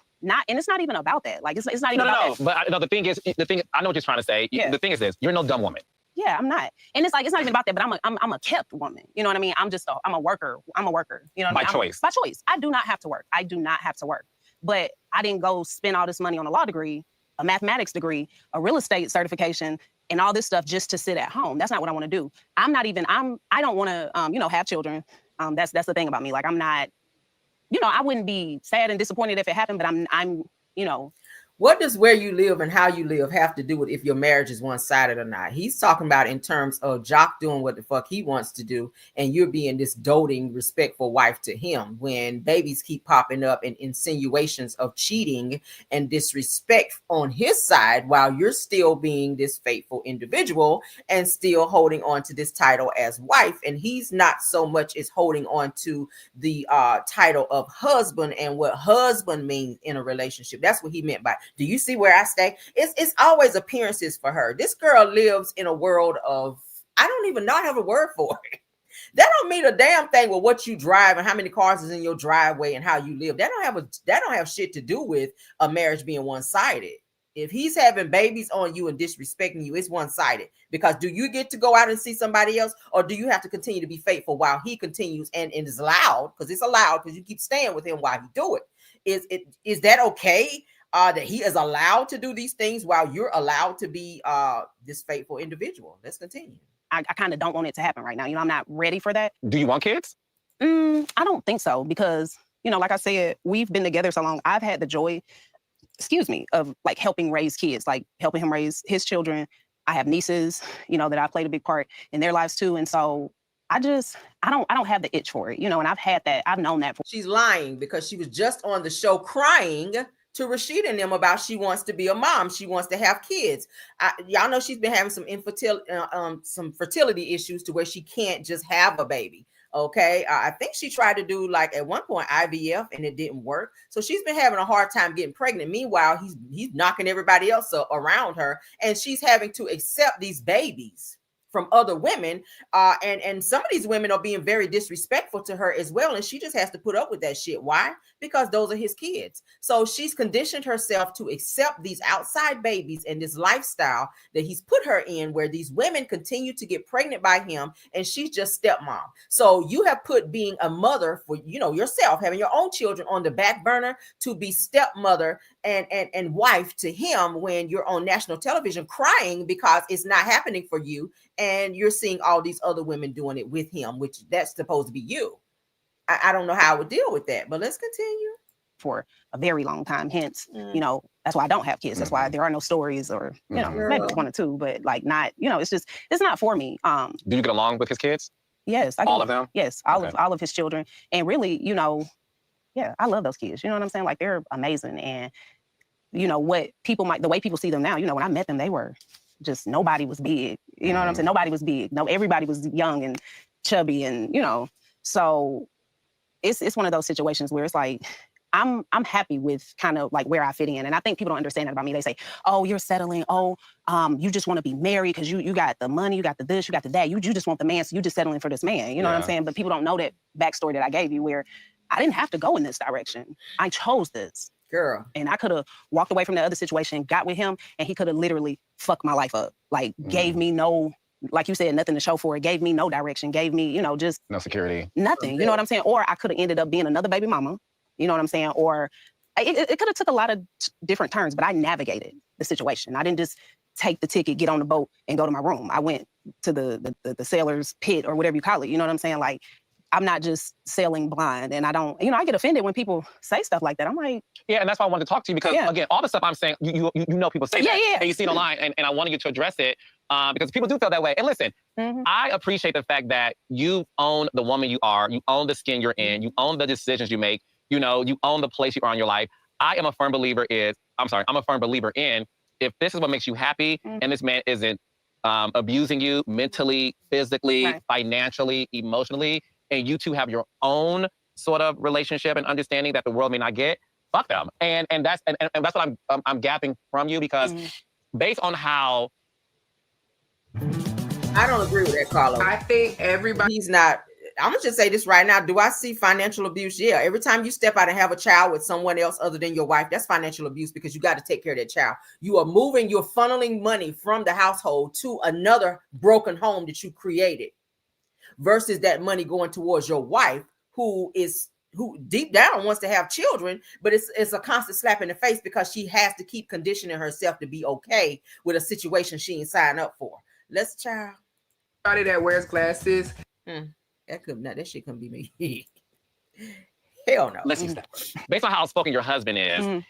it's not even about that. Like, it's not even about that. But no, the thing is, I know what you're trying to say. Yeah. The thing is this, you're no dumb woman. Yeah, I'm not. And it's like, it's not even about that, but I'm a kept woman. You know what I mean? I'm a worker. I'm a worker. You know what I mean? Choice. By choice. I do not have to work. But I didn't go spend all this money on a law degree, a mathematics degree, a real estate certification, and all this stuff just to sit at home. That's not what I want to do. I don't want to, have children. That's the thing about me. Like, I'm not, I wouldn't be sad and disappointed if it happened, but I'm. What does where you live and how you live have to do with if your marriage is one-sided or not? He's talking about in terms of Joc doing what the fuck he wants to do, and you're being this doting, respectful wife to him when babies keep popping up and insinuations of cheating and disrespect on his side while you're still being this faithful individual and still holding on to this title as wife. And he's not so much as holding on to the title of husband and what husband means in a relationship. That's what he meant by, do you see where I stay? It's always appearances for her. This girl lives in a world of, I don't even know, I have a word for it. That don't mean a damn thing with what you drive and how many cars is in your driveway and how you live. That don't have shit to do with a marriage being one-sided. If he's having babies on you and disrespecting you, it's one-sided. Because do you get to go out and see somebody else, or do you have to continue to be faithful while he continues and is allowed? Because it's allowed because you keep staying with him while he do it. Is that okay? That he is allowed to do these things while you're allowed to be this faithful individual. Let's continue. I kind of don't want it to happen right now. I'm not ready for that. Do you want kids? I don't think so because, like I said, we've been together so long. I've had the joy of like helping raise kids, like helping him raise his children. I have nieces, that I played a big part in their lives too. And so I don't have the itch for it, and I've had that. I've known that. She's lying because she was just on the show crying to Rashida and them about she wants to be a mom. She wants to have kids. Y'all know she's been having some fertility issues to where she can't just have a baby. Okay. I think she tried to do like at one point IVF and it didn't work. So she's been having a hard time getting pregnant. Meanwhile, he's knocking everybody else around her and she's having to accept these babies from other women. And some of these women are being very disrespectful to her as well. And she just has to put up with that shit. Why? Because those are his kids. So she's conditioned herself to accept these outside babies and this lifestyle that he's put her in, where these women continue to get pregnant by him and she's just stepmom. So you have put being a mother for, yourself, having your own children on the back burner to be stepmother and wife to him when you're on national television crying because it's not happening for you. And you're seeing all these other women doing it with him, which that's supposed to be you. I don't know how I would deal with that, but let's continue. For a very long time. Hence, that's why I don't have kids. That's why there are no stories or, maybe one or two, but like not, it's not for me. Do you get along with his kids? Yes. All of them? Yes. All of his children. And really, I love those kids. You know what I'm saying? Like they're amazing. And, the way people see them now, when I met them, they were just, nobody was big. You know what I'm saying? Nobody was big. No, everybody was young and chubby and, so it's one of those situations where it's like, I'm happy with kind of like where I fit in. And I think people don't understand that about me. They say, oh, you're settling. Oh, you just want to be married because you got the money, you got the this, you got the that. You just want the man, so you just settling for this man. You know what I'm saying? But people don't know that backstory that I gave you where I didn't have to go in this direction. I chose this. Girl. And I could have walked away from the other situation, got with him, and he could have literally fucked my life up. Like, gave me no, like you said, nothing to show for it. Gave me no direction. Gave me, just... No security. Nothing. You know what I'm saying? Or I could have ended up being another baby mama. You know what I'm saying? Or it could have took a lot of different turns, but I navigated the situation. I didn't just take the ticket, get on the boat, and go to my room. I went to the sailor's pit or whatever you call it. You know what I'm saying? Like, I'm not just sailing blind, and I don't, I get offended when people say stuff like that. I'm like, yeah, and that's why I wanted to talk to you because again, all the stuff I'm saying, you people say that, and you see it online, and I wanted you to address it because people do feel that way. And listen, I appreciate the fact that you own the woman you are, you own the skin you're in, you own the decisions you make, you own the place you are in your life. I'm a firm believer in if this is what makes you happy, and this man isn't abusing you mentally, physically, financially, emotionally, and you two have your own sort of relationship and understanding that the world may not get, fuck them. And that's what I'm gapping from you because based on how... I don't agree with that, Carlo. I think he's not... I'm going to just say this right now. Do I see financial abuse? Yeah. Every time you step out and have a child with someone else other than your wife, that's financial abuse because you got to take care of that child. You are you're funneling money from the household to another broken home that you created versus that money going towards your wife who deep down wants to have children, but it's a constant slap in the face because she has to keep conditioning herself to be okay with a situation she ain't signed up for. Let's child. Somebody that wears glasses. That shit couldn't be me. Hell no. Listen, based on how outspoken your husband is,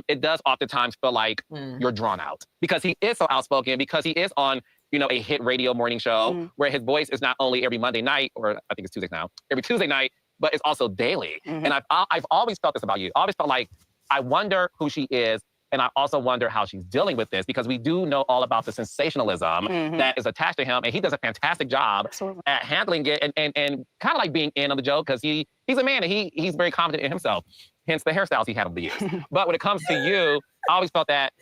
it does oftentimes feel like you're drawn out because he is so outspoken, because he is on, a hit radio morning show where his voice is not only every Monday night, or I think it's Tuesday now, every Tuesday night, but it's also daily. And I've always felt this about you. I always felt like, I wonder who she is. And I also wonder how she's dealing with this because we do know all about the sensationalism that is attached to him. And he does a fantastic job at handling it and kind of like being in on the joke because he's a man and he's very confident in himself. Hence the hairstyles he had over the years. But when it comes to you, I always felt that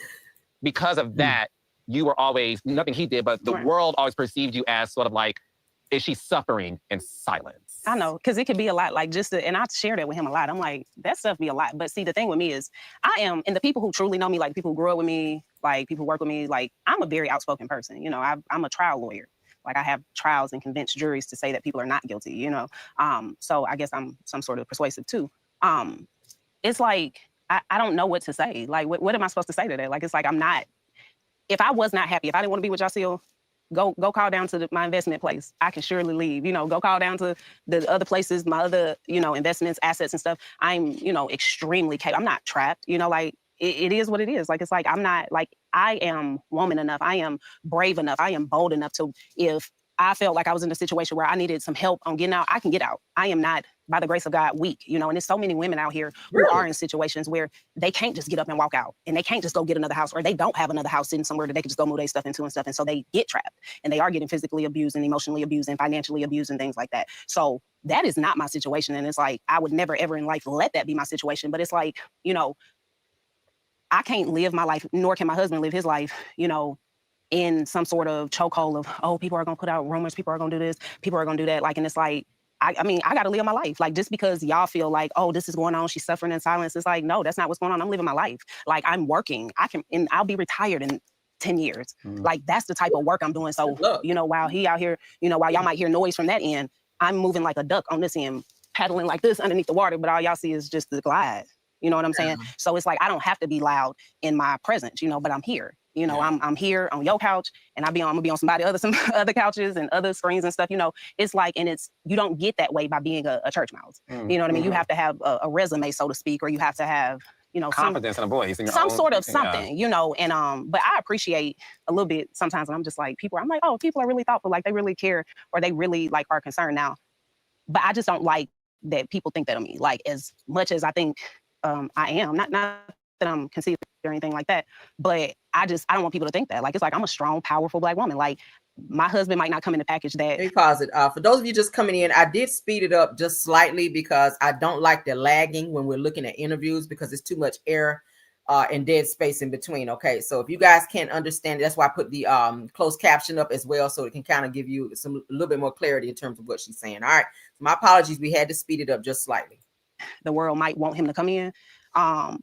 because of that, you were always, nothing he did, but the world always perceived you as sort of like, is she suffering in silence? I know, because it could be a lot, like and I share that with him a lot. I'm like, that stuff be a lot. But see, the thing with me is and the people who truly know me, like people who grew up with me, like people who work with me, like I'm a very outspoken person. I'm a trial lawyer. Like I have trials and convince juries to say that people are not guilty, So I guess I'm some sort of persuasive too. It's like, I don't know what to say. Like, what am I supposed to say to that? Like, it's like, if I was not happy, if I didn't want to be with Joc'S, go call down to my investment place. I can surely leave. Go call down to the other places, my other, investments, assets and stuff. I'm, extremely capable. I'm not trapped. Like it is what it is. Like, it's like, I'm not, like, I am woman enough. I am brave enough. I am bold enough to, if I felt like I was in a situation where I needed some help on getting out, I can get out. I am not, by the grace of God, weak, you know, and there's so many women out here who are in situations where they can't just get up and walk out, and they can't just go get another house, or they don't have another house sitting somewhere that they can just go move their stuff into and stuff. And so they get trapped, and they are getting physically abused and emotionally abused and financially abused and things like that. So that is not my situation. And it's like, I would never, ever in life let that be my situation. But it's like, you know, I can't live my life, nor can my husband live his life, you know, in some sort of chokehold of, oh, people are gonna put out rumors, people are gonna do this, people are gonna do that. Like, and it's like, I mean, I gotta live my life. Like, just because y'all feel like, oh, this is going on, she's suffering in silence, it's like, no, that's not what's going on. I'm living my life. Like, I'm working. And I'll be retired in 10 years. Like, that's the type of work I'm doing. So, you know, while he out here, you know, while y'all might hear noise from that end, I'm moving like a duck on this end, paddling like this underneath the water, but all y'all see is just the glide. You know what I'm saying? So it's like, I don't have to be loud in my presence, you know, but I'm here. You know, I'm here on your couch, and I'm gonna be on some other couches and other screens and stuff. You know, it's like, and it's, you don't get that way by being a church mouse. You know what I mean? You have to have a resume, so to speak, or you have to have, you know, confidence in a voice, some sort of something, you know. And but I appreciate a little bit sometimes when I'm just like, I'm like, oh, people are really thoughtful, like they really care, or they really like are concerned now. But I just don't like that people think that of me, like, as much as I think I am, not that I'm conceited or anything like that, but I don't want people to think that. Like, it's like, I'm a strong, powerful Black woman. Like, my husband might not come in the package that. Let me pause it. For those of you just coming in, I did speed it up just slightly because I don't like the lagging when we're looking at interviews, because it's too much air and dead space in between. Okay, so if you guys can't understand, that's why I put the closed caption up as well, so it can kind of give you a little bit more clarity in terms of what she's saying. All right, so my apologies. We had to speed it up just slightly. The world might want him to come in.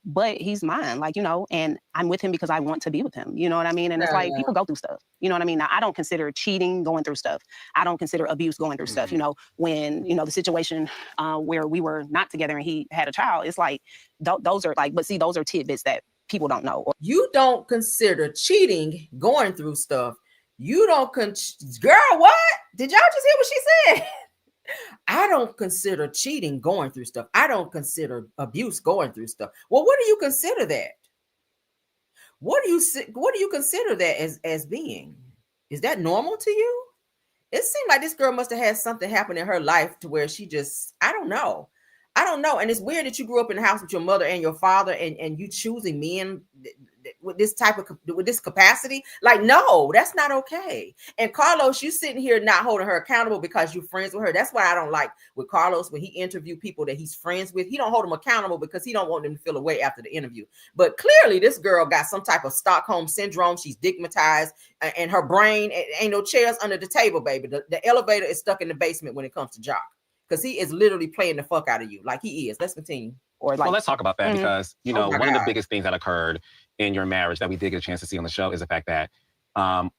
But he's mine, like, you know, and I'm with him because I want to be with him. You know what I mean? And it's like, people go through stuff. You know what I mean? Now, I don't consider cheating going through stuff. I don't consider abuse going through stuff. You know, when, you know, the situation where we were not together and he had a child, it's like, those are like, but see, those are tidbits that people don't know. You don't consider cheating going through stuff. You don't, girl, what? Did y'all just hear what she said? I don't consider cheating going through stuff. I don't consider abuse going through stuff. Well, what do you consider that? What do you consider that as being? Is that normal to you? It seemed like this girl must have had something happen in her life to where she just, I don't know. And it's weird that you grew up in the house with your mother and your father, and you choosing men with this capacity. Like, no, that's not okay. And Carlos, you sitting here not holding her accountable because you're friends with her. That's what I don't like with Carlos. When he interview people that he's friends with, he don't hold them accountable because he don't want them to feel away after the interview. But clearly this girl got some type of Stockholm syndrome. She's stigmatized, and her brain, ain't no chairs under the table, baby. The elevator is stuck in the basement when it comes to Joc, because he is literally playing the fuck out of you. Like, he is. Let's continue. Well, let's talk about that, because, you know, one of the biggest things that occurred in your marriage that we did get a chance to see on the show is the fact that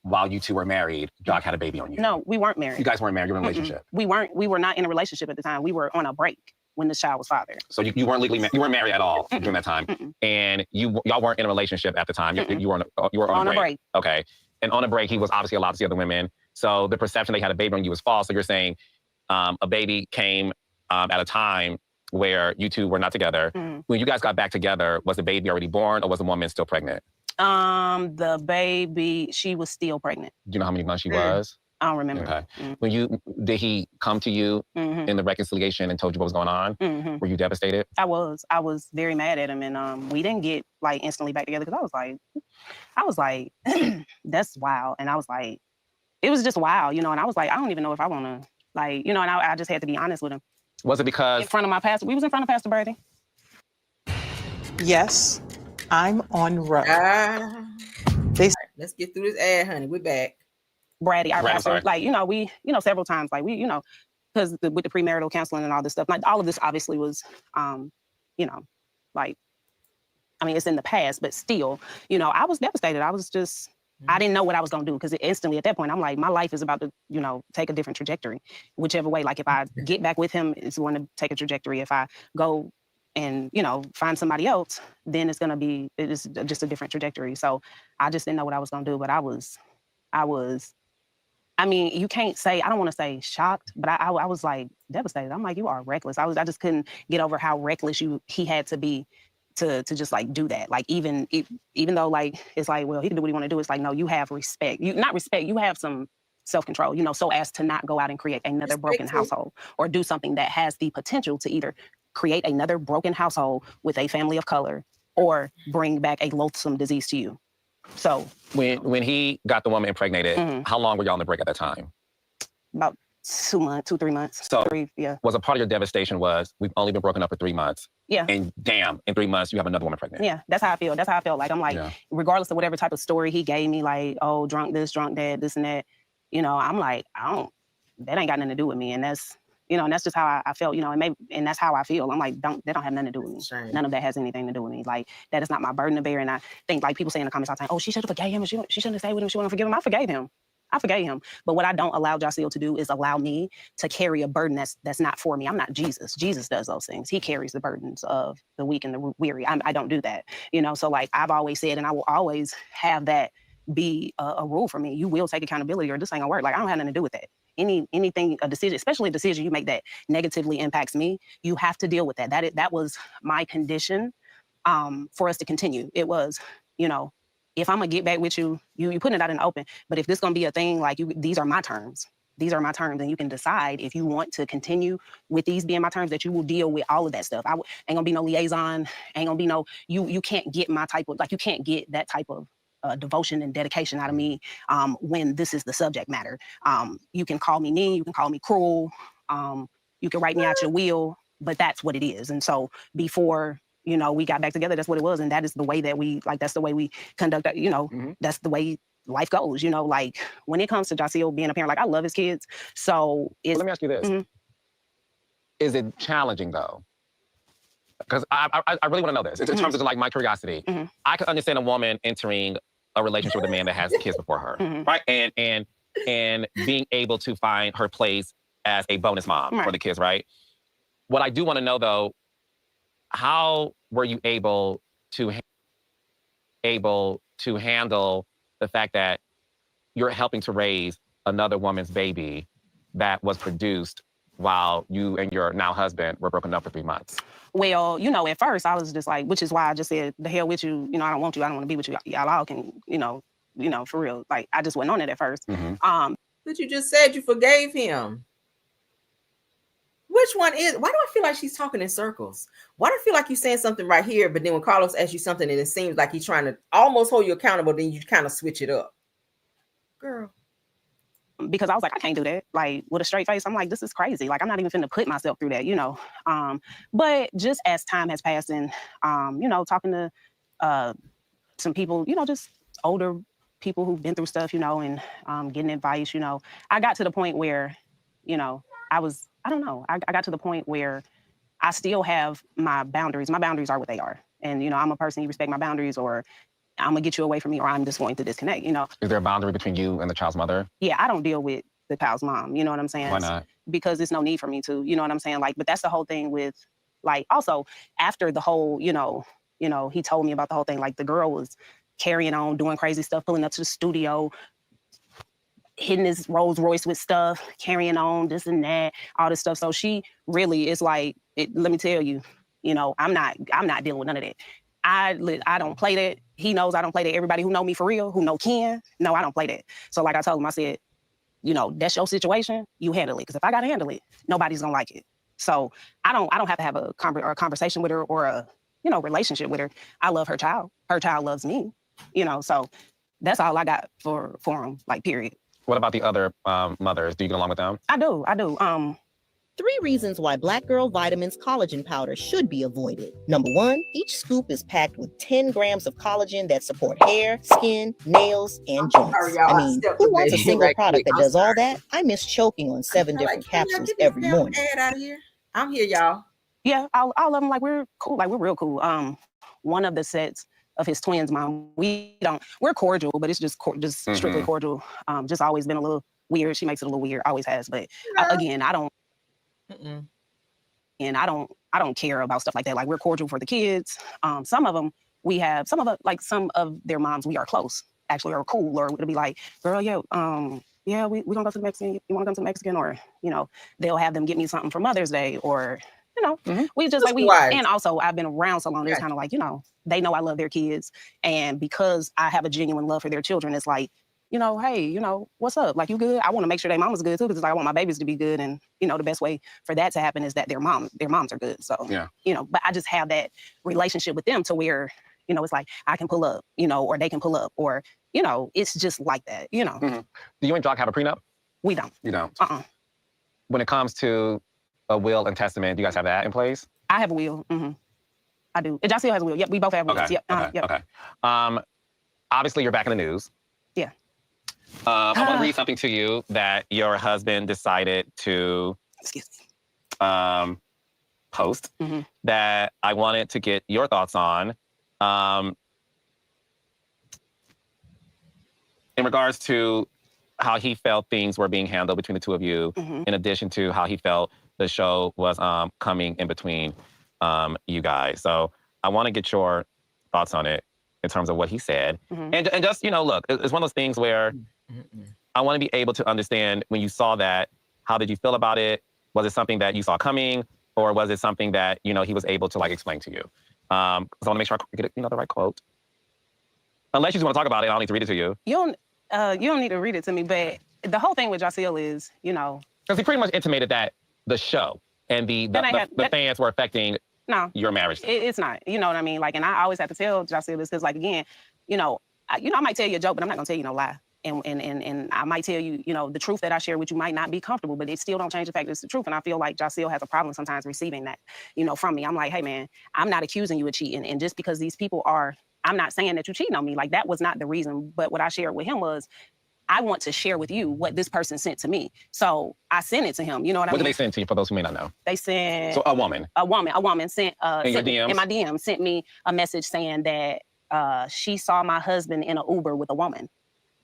while you two were married, Joc had a baby on you. No, we weren't married. You guys weren't married. You were in a relationship. We were not in a relationship at the time. We were on a break when the child was fathered. So you weren't legally married. You weren't married at all during that time. And y'all weren't in a relationship at the time. You were on a break. Okay. And on a break, he was obviously allowed to see other women. So the perception they had a baby on you was false. So you're saying a baby came at a time where you two were not together. When you guys got back together, was the baby already born, or was the woman still pregnant? The baby, she was still pregnant. Do you know how many months she was? I don't remember. Okay. Did he come to you in the reconciliation and told you what was going on? Were you devastated? I was very mad at him, and we didn't get like instantly back together, because I was like, that's wild. And I was like, it was just wild, you know. And I was like, I don't even know if I want to, like, you know. And I just had to be honest with him. Was it because in front of my pastor? We was in front of Pastor Brady. Yes, I'm on road. Let's get through this ad, honey. We're back. Brady, our pastor, like, you know, we, you know, several times, like, we, you know, because with the premarital counseling and all this stuff, like, all of this obviously was, you know, like, I mean, it's in the past, but still, you know, I was devastated. I was just, I didn't know what I was going to do, because instantly at that point, I'm like, my life is about to, you know, take a different trajectory, whichever way. Like, if I get back with him, it's going to take a trajectory. If I go and, you know, find somebody else, then it's just a different trajectory. So I just didn't know what I was going to do. But I mean, you can't say, I don't want to say shocked, but I was like devastated. I'm like, you are reckless. I just couldn't get over how reckless he had to be to just like do that. Like even though like it's like, well, he can do what he want to do. It's like, no, you have respect. You not respect, you have some self-control, you know, so as to not go out and create another broken household or do something that has the potential to either create another broken household with a family of color or bring back a loathsome disease to you. So when he got the woman impregnated, how long were y'all on the break at that time? About 2 months, 2-3 months. So 3, yeah. Was a part of your devastation was we've only been broken up for 3 months. Yeah. And damn, in 3 months you have another woman pregnant. Yeah, that's how I feel. That's how I felt. Like I'm like, regardless of whatever type of story he gave me, like, oh, drunk this, drunk that, this and that, you know, I'm like, that ain't got nothing to do with me. And that's, you know, and that's just how I felt, you know, and that's how I feel. I'm like, that don't have nothing to do with me. Sure. None of that has anything to do with me. Like, that is not my burden to bear. And I think, like, people say in the comments all the time, oh, she should have forgave him. She shouldn't have stayed with him. She wouldn't forgive him. I forgave him. But what I don't allow Joc'S to do is allow me to carry a burden that's not for me. I'm not Jesus. Jesus does those things. He carries the burdens of the weak and the weary. I don't do that. You know, so like I've always said, and I will always have that be a rule for me. You will take accountability or this ain't gonna work. Like I don't have nothing to do with that. Anything, a decision, especially a decision you make that negatively impacts me, you have to deal with that. That was my condition for us to continue. It was, you know, if I'm gonna get back with you, you putting it out in the open. But if this gonna be a thing, like these are my terms. These are my terms, and you can decide if you want to continue with these being my terms, that you will deal with all of that stuff. Ain't gonna be no liaison, ain't gonna be no, you can't get my type of, like you can't get that type of devotion and dedication out of me when this is the subject matter. You can call me mean, you can call me cruel, you can write me out your will, but that's what it is. And so before, you know, we got back together, that's what it was. And that is the way that that's the way we conduct, you know, that's the way life goes, you know, like when it comes to Joc'S being a parent, like I love his kids. So let me ask you this. Is it challenging though? Because I really want to know this. In terms of like my curiosity, I could understand a woman entering a relationship with a man that has kids before her, right? And being able to find her place as a bonus mom for the kids, right? What I do want to know though, how were you able to handle the fact that you're helping to raise another woman's baby that was produced while you and your now husband were broken up for 3 months? Well, you know, at first I was just like, which is why I just said, the hell with you. You know, I don't want you. I don't want to be with you. Y'all all can, you know, for real. Like, I just wasn't on it at first. But you just said you forgave him. Which one is, why do I feel like she's talking in circles? Why do I feel like you're saying something right here, but then when Carlos asks you something and it seems like he's trying to almost hold you accountable, then you kind of switch it up? Girl. Because I was like, I can't do that. Like with a straight face, I'm like, this is crazy. Like I'm not even finna put myself through that, you know. But just as time has passed and you know, talking to some people, you know, just older people who've been through stuff, you know, and getting advice, you know, I got to the point where, you know, I got to the point where I still have my boundaries. My boundaries are what they are. And, you know, I'm a person, you respect my boundaries, or I'm gonna get you away from me, or I'm just going to disconnect, you know. Is there a boundary between you and the child's mother? Yeah, I don't deal with the child's mom, you know what I'm saying? Why not? Because there's no need for me to, you know what I'm saying? Like, but that's the whole thing with, like, also, after the whole, you know, he told me about the whole thing, like, the girl was carrying on, doing crazy stuff, pulling up to the studio, hitting his Rolls Royce with stuff, carrying on, this and that, all this stuff. So she really is like, let me tell you, you know, I'm not dealing with none of that. I don't play that. He knows I don't play that. Everybody who know me for real, who know Ken, no, I don't play that. So like I told him, I said, you know, that's your situation, you handle it. Because if I gotta handle it, nobody's gonna like it. So I don't have to have a conversation with her or a, you know, relationship with her. I love her child. Her child loves me. You know, so that's all I got for him, like, period. What about the other mothers? Do you get along with them? I do. 3 reasons why Black Girl Vitamins collagen powder should be avoided. Number 1, each scoop is packed with 10 grams of collagen that support hair, skin, nails, and joints. I mean, who wants a single product that does all that? I miss choking on 7 different capsules every morning. Out of here. I'm here, y'all. Yeah, all of them, like, we're cool. Like, we're real cool. One of the sets of his twins' mom, we're cordial, but it's just strictly cordial. Just always been a little weird. She makes it a little weird, always has. But again, I don't. And I don't care about stuff like that. Like, we're cordial for the kids. Some of them some of their moms, we are close, actually, or cool, or it'll be like, girl, we gonna go to the Mexican. You wanna come to the Mexican? Or, you know, they'll have them get me something for Mother's Day, or, you know, we just like and also I've been around so long, it's kind of like, you know, they know I love their kids. And because I have a genuine love for their children, it's like, you know, hey, you know, what's up? Like, you good? I want to make sure their mama's good too, because like, I want my babies to be good. And, you know, the best way for that to happen is that their moms are good. So, you know, but I just have that relationship with them to where, you know, it's like I can pull up, you know, or they can pull up, or, you know, it's just like that, you know. Do you and Joc have a prenup? We don't. You don't? When it comes to a will and testament, do you guys have that in place? I have a will. I do. Joc'S has a will. Yep, we both have wills. Okay. Yep. Okay. Obviously, you're back in the news. Yeah. I want to read something to you that your husband decided to post that I wanted to get your thoughts on. In regards to how he felt things were being handled between the two of you, in addition to how he felt the show was coming in between you guys. So I want to get your thoughts on it in terms of what he said. And just, you know, look, it's one of those things where I want to be able to understand when you saw that, how did you feel about it? Was it something that you saw coming, or was it something that, you know, he was able to like explain to you? So I want to make sure I get, you know, the right quote. Unless you just want to talk about it, I don't need to read it to you. You don't need to read it to me, but the whole thing with Joc'S is, you know, because he pretty much intimated that the show and the fans were affecting your marriage. It's not. You know what I mean? Like, and I always have to tell Joc'S this because, like, again, you know, I might tell you a joke, but I'm not gonna tell you no lie. And I might tell you, you know, the truth that I share with you might not be comfortable, but it still don't change the fact that it's the truth. And I feel like Joc'S has a problem sometimes receiving that, you know, from me. I'm like, hey man, I'm not accusing you of cheating, and just because these people are, I'm not saying that you're cheating on me. Like, that was not the reason. But what I shared with him was, I want to share with you what this person sent to me. So I sent it to him. You know what I mean? What did they send to you, for those who may not know? They sent... So a woman sent... in your DMs? In my DM, sent me a message saying that she saw my husband in an Uber with a woman.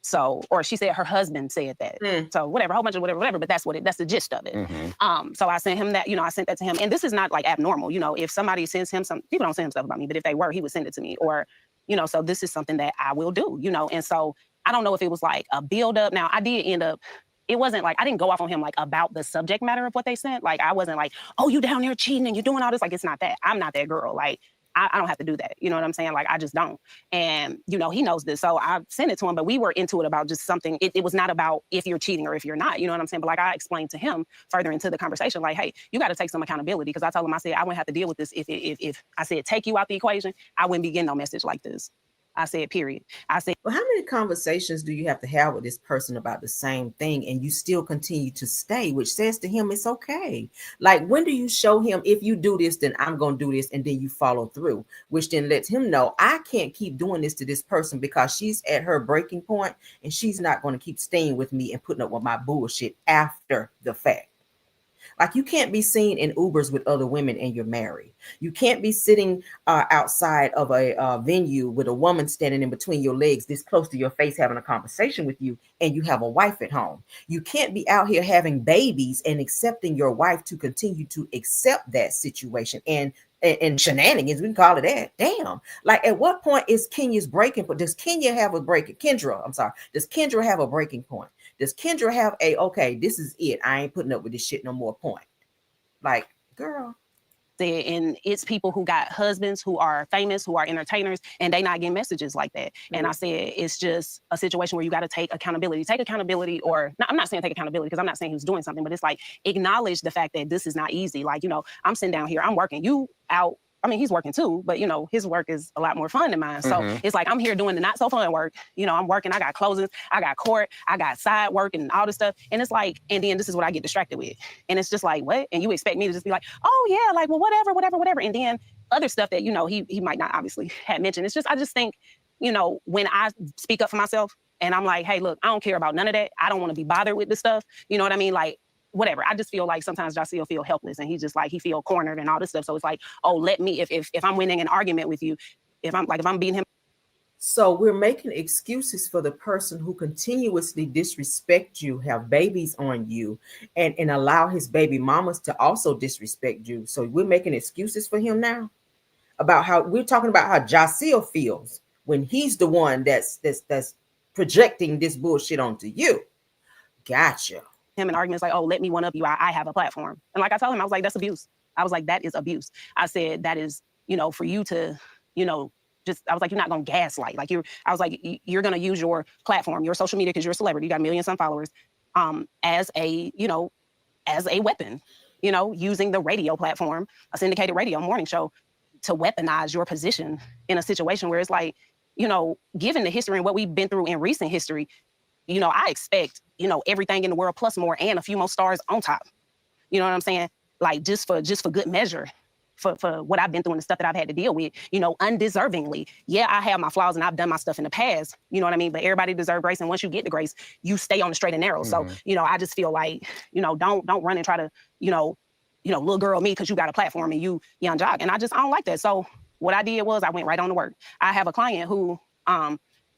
So, or she said her husband said that. So whatever, a whole bunch of whatever, but that's the gist of it. So I sent him that, you know, I sent that to him. And this is not like abnormal. You know, if somebody sends him some, people don't send him stuff about me, but if they were, he would send it to me. Or, you know, so this is something that I will do, you know. And so I don't know if it was like a buildup. Now, I did end up, it wasn't like, I didn't go off on him like about the subject matter of what they sent. Like, I wasn't like, oh, you down there cheating and you're doing all this. Like, it's not that. I'm not that girl. Like, I don't have to do that. You know what I'm saying? Like, I just don't. And, you know, he knows this. So I sent it to him, but we were into it about just something. It was not about if you're cheating or if you're not. You know what I'm saying? But like, I explained to him further into the conversation, like, hey, you got to take some accountability. Because I told him, I said, I wouldn't have to deal with this if I said, take you out the equation, I wouldn't be getting no message like this. I said, period. I said, well, how many conversations do you have to have with this person about the same thing and you still continue to stay, which says to him, it's okay. Like, when do you show him, if you do this, then I'm going to do this, and then you follow through, which then lets him know I can't keep doing this to this person because she's at her breaking point and she's not going to keep staying with me and putting up with my bullshit after the fact. Like, you can't be seen in Ubers with other women and you're married. You can't be sitting outside of a venue with a woman standing in between your legs this close to your face having a conversation with you and you have a wife at home. You can't be out here having babies and accepting your wife to continue to accept that situation and shenanigans, we can call it that. Damn. Like, at what point is Kenya's breaking point? Does Kenya have a breaking? Does Kendra have a breaking point? Does Kendra have a, okay, this is it, I ain't putting up with this shit no more point? Like, girl. And it's people who got husbands who are famous, who are entertainers, and they not getting messages like that. And I said, it's just a situation where you got to take accountability. Take accountability, or I'm not saying take accountability because I'm not saying he was doing something, but it's like, acknowledge the fact that this is not easy. Like, you know, I'm sitting down here, I'm working, you out. I mean, he's working too, but, you know, his work is a lot more fun than mine. So it's like, I'm here doing the not so fun work. You know, I'm working, I got closings, I got court, I got side work and all this stuff. And it's like, and then this is what I get distracted with. And it's just like, what? And you expect me to just be like, oh yeah, like, well, whatever. And then other stuff that, you know, he might not obviously have mentioned. It's just, I just think, you know, when I speak up for myself and I'm like, hey, look, I don't care about none of that. I don't want to be bothered with this stuff. You know what I mean? Like, whatever. I just feel like sometimes Joc'S will feel helpless and he's just like, he feel cornered and all this stuff. So it's like, oh, let me, if I'm winning an argument with you, if I'm beating him. So we're making excuses for the person who continuously disrespect you, have babies on you, and allow his baby mamas to also disrespect you. So we're making excuses for him now about how we're talking about how Joc'S feels when he's the one that's projecting this bullshit onto you. Gotcha. Him in arguments like, oh, let me one up you. I have a platform. And like I told him, I was like, that's abuse. I was like, that is abuse. I said, that is, for you to, I was like, you're not going to gaslight. Like I was like, you're going to use your platform, your social media, because you're a celebrity, you got millions some followers, as a weapon, using the radio platform, a syndicated radio morning show, to weaponize your position in a situation where it's like, given the history and what we've been through in recent history, I expect, everything in the world plus more and a few more stars on top. You know what I'm saying? Like just for good measure, for what I've been through and the stuff that I've had to deal with, undeservingly. Yeah, I have my flaws and I've done my stuff in the past, you know what I mean? But everybody deserves grace. And once you get the grace, you stay on the straight and narrow. So, I just feel like, don't run and try to, little girl me because you got a platform and you young jock. And I don't like that. So what I did was I went right on to work. I have a client who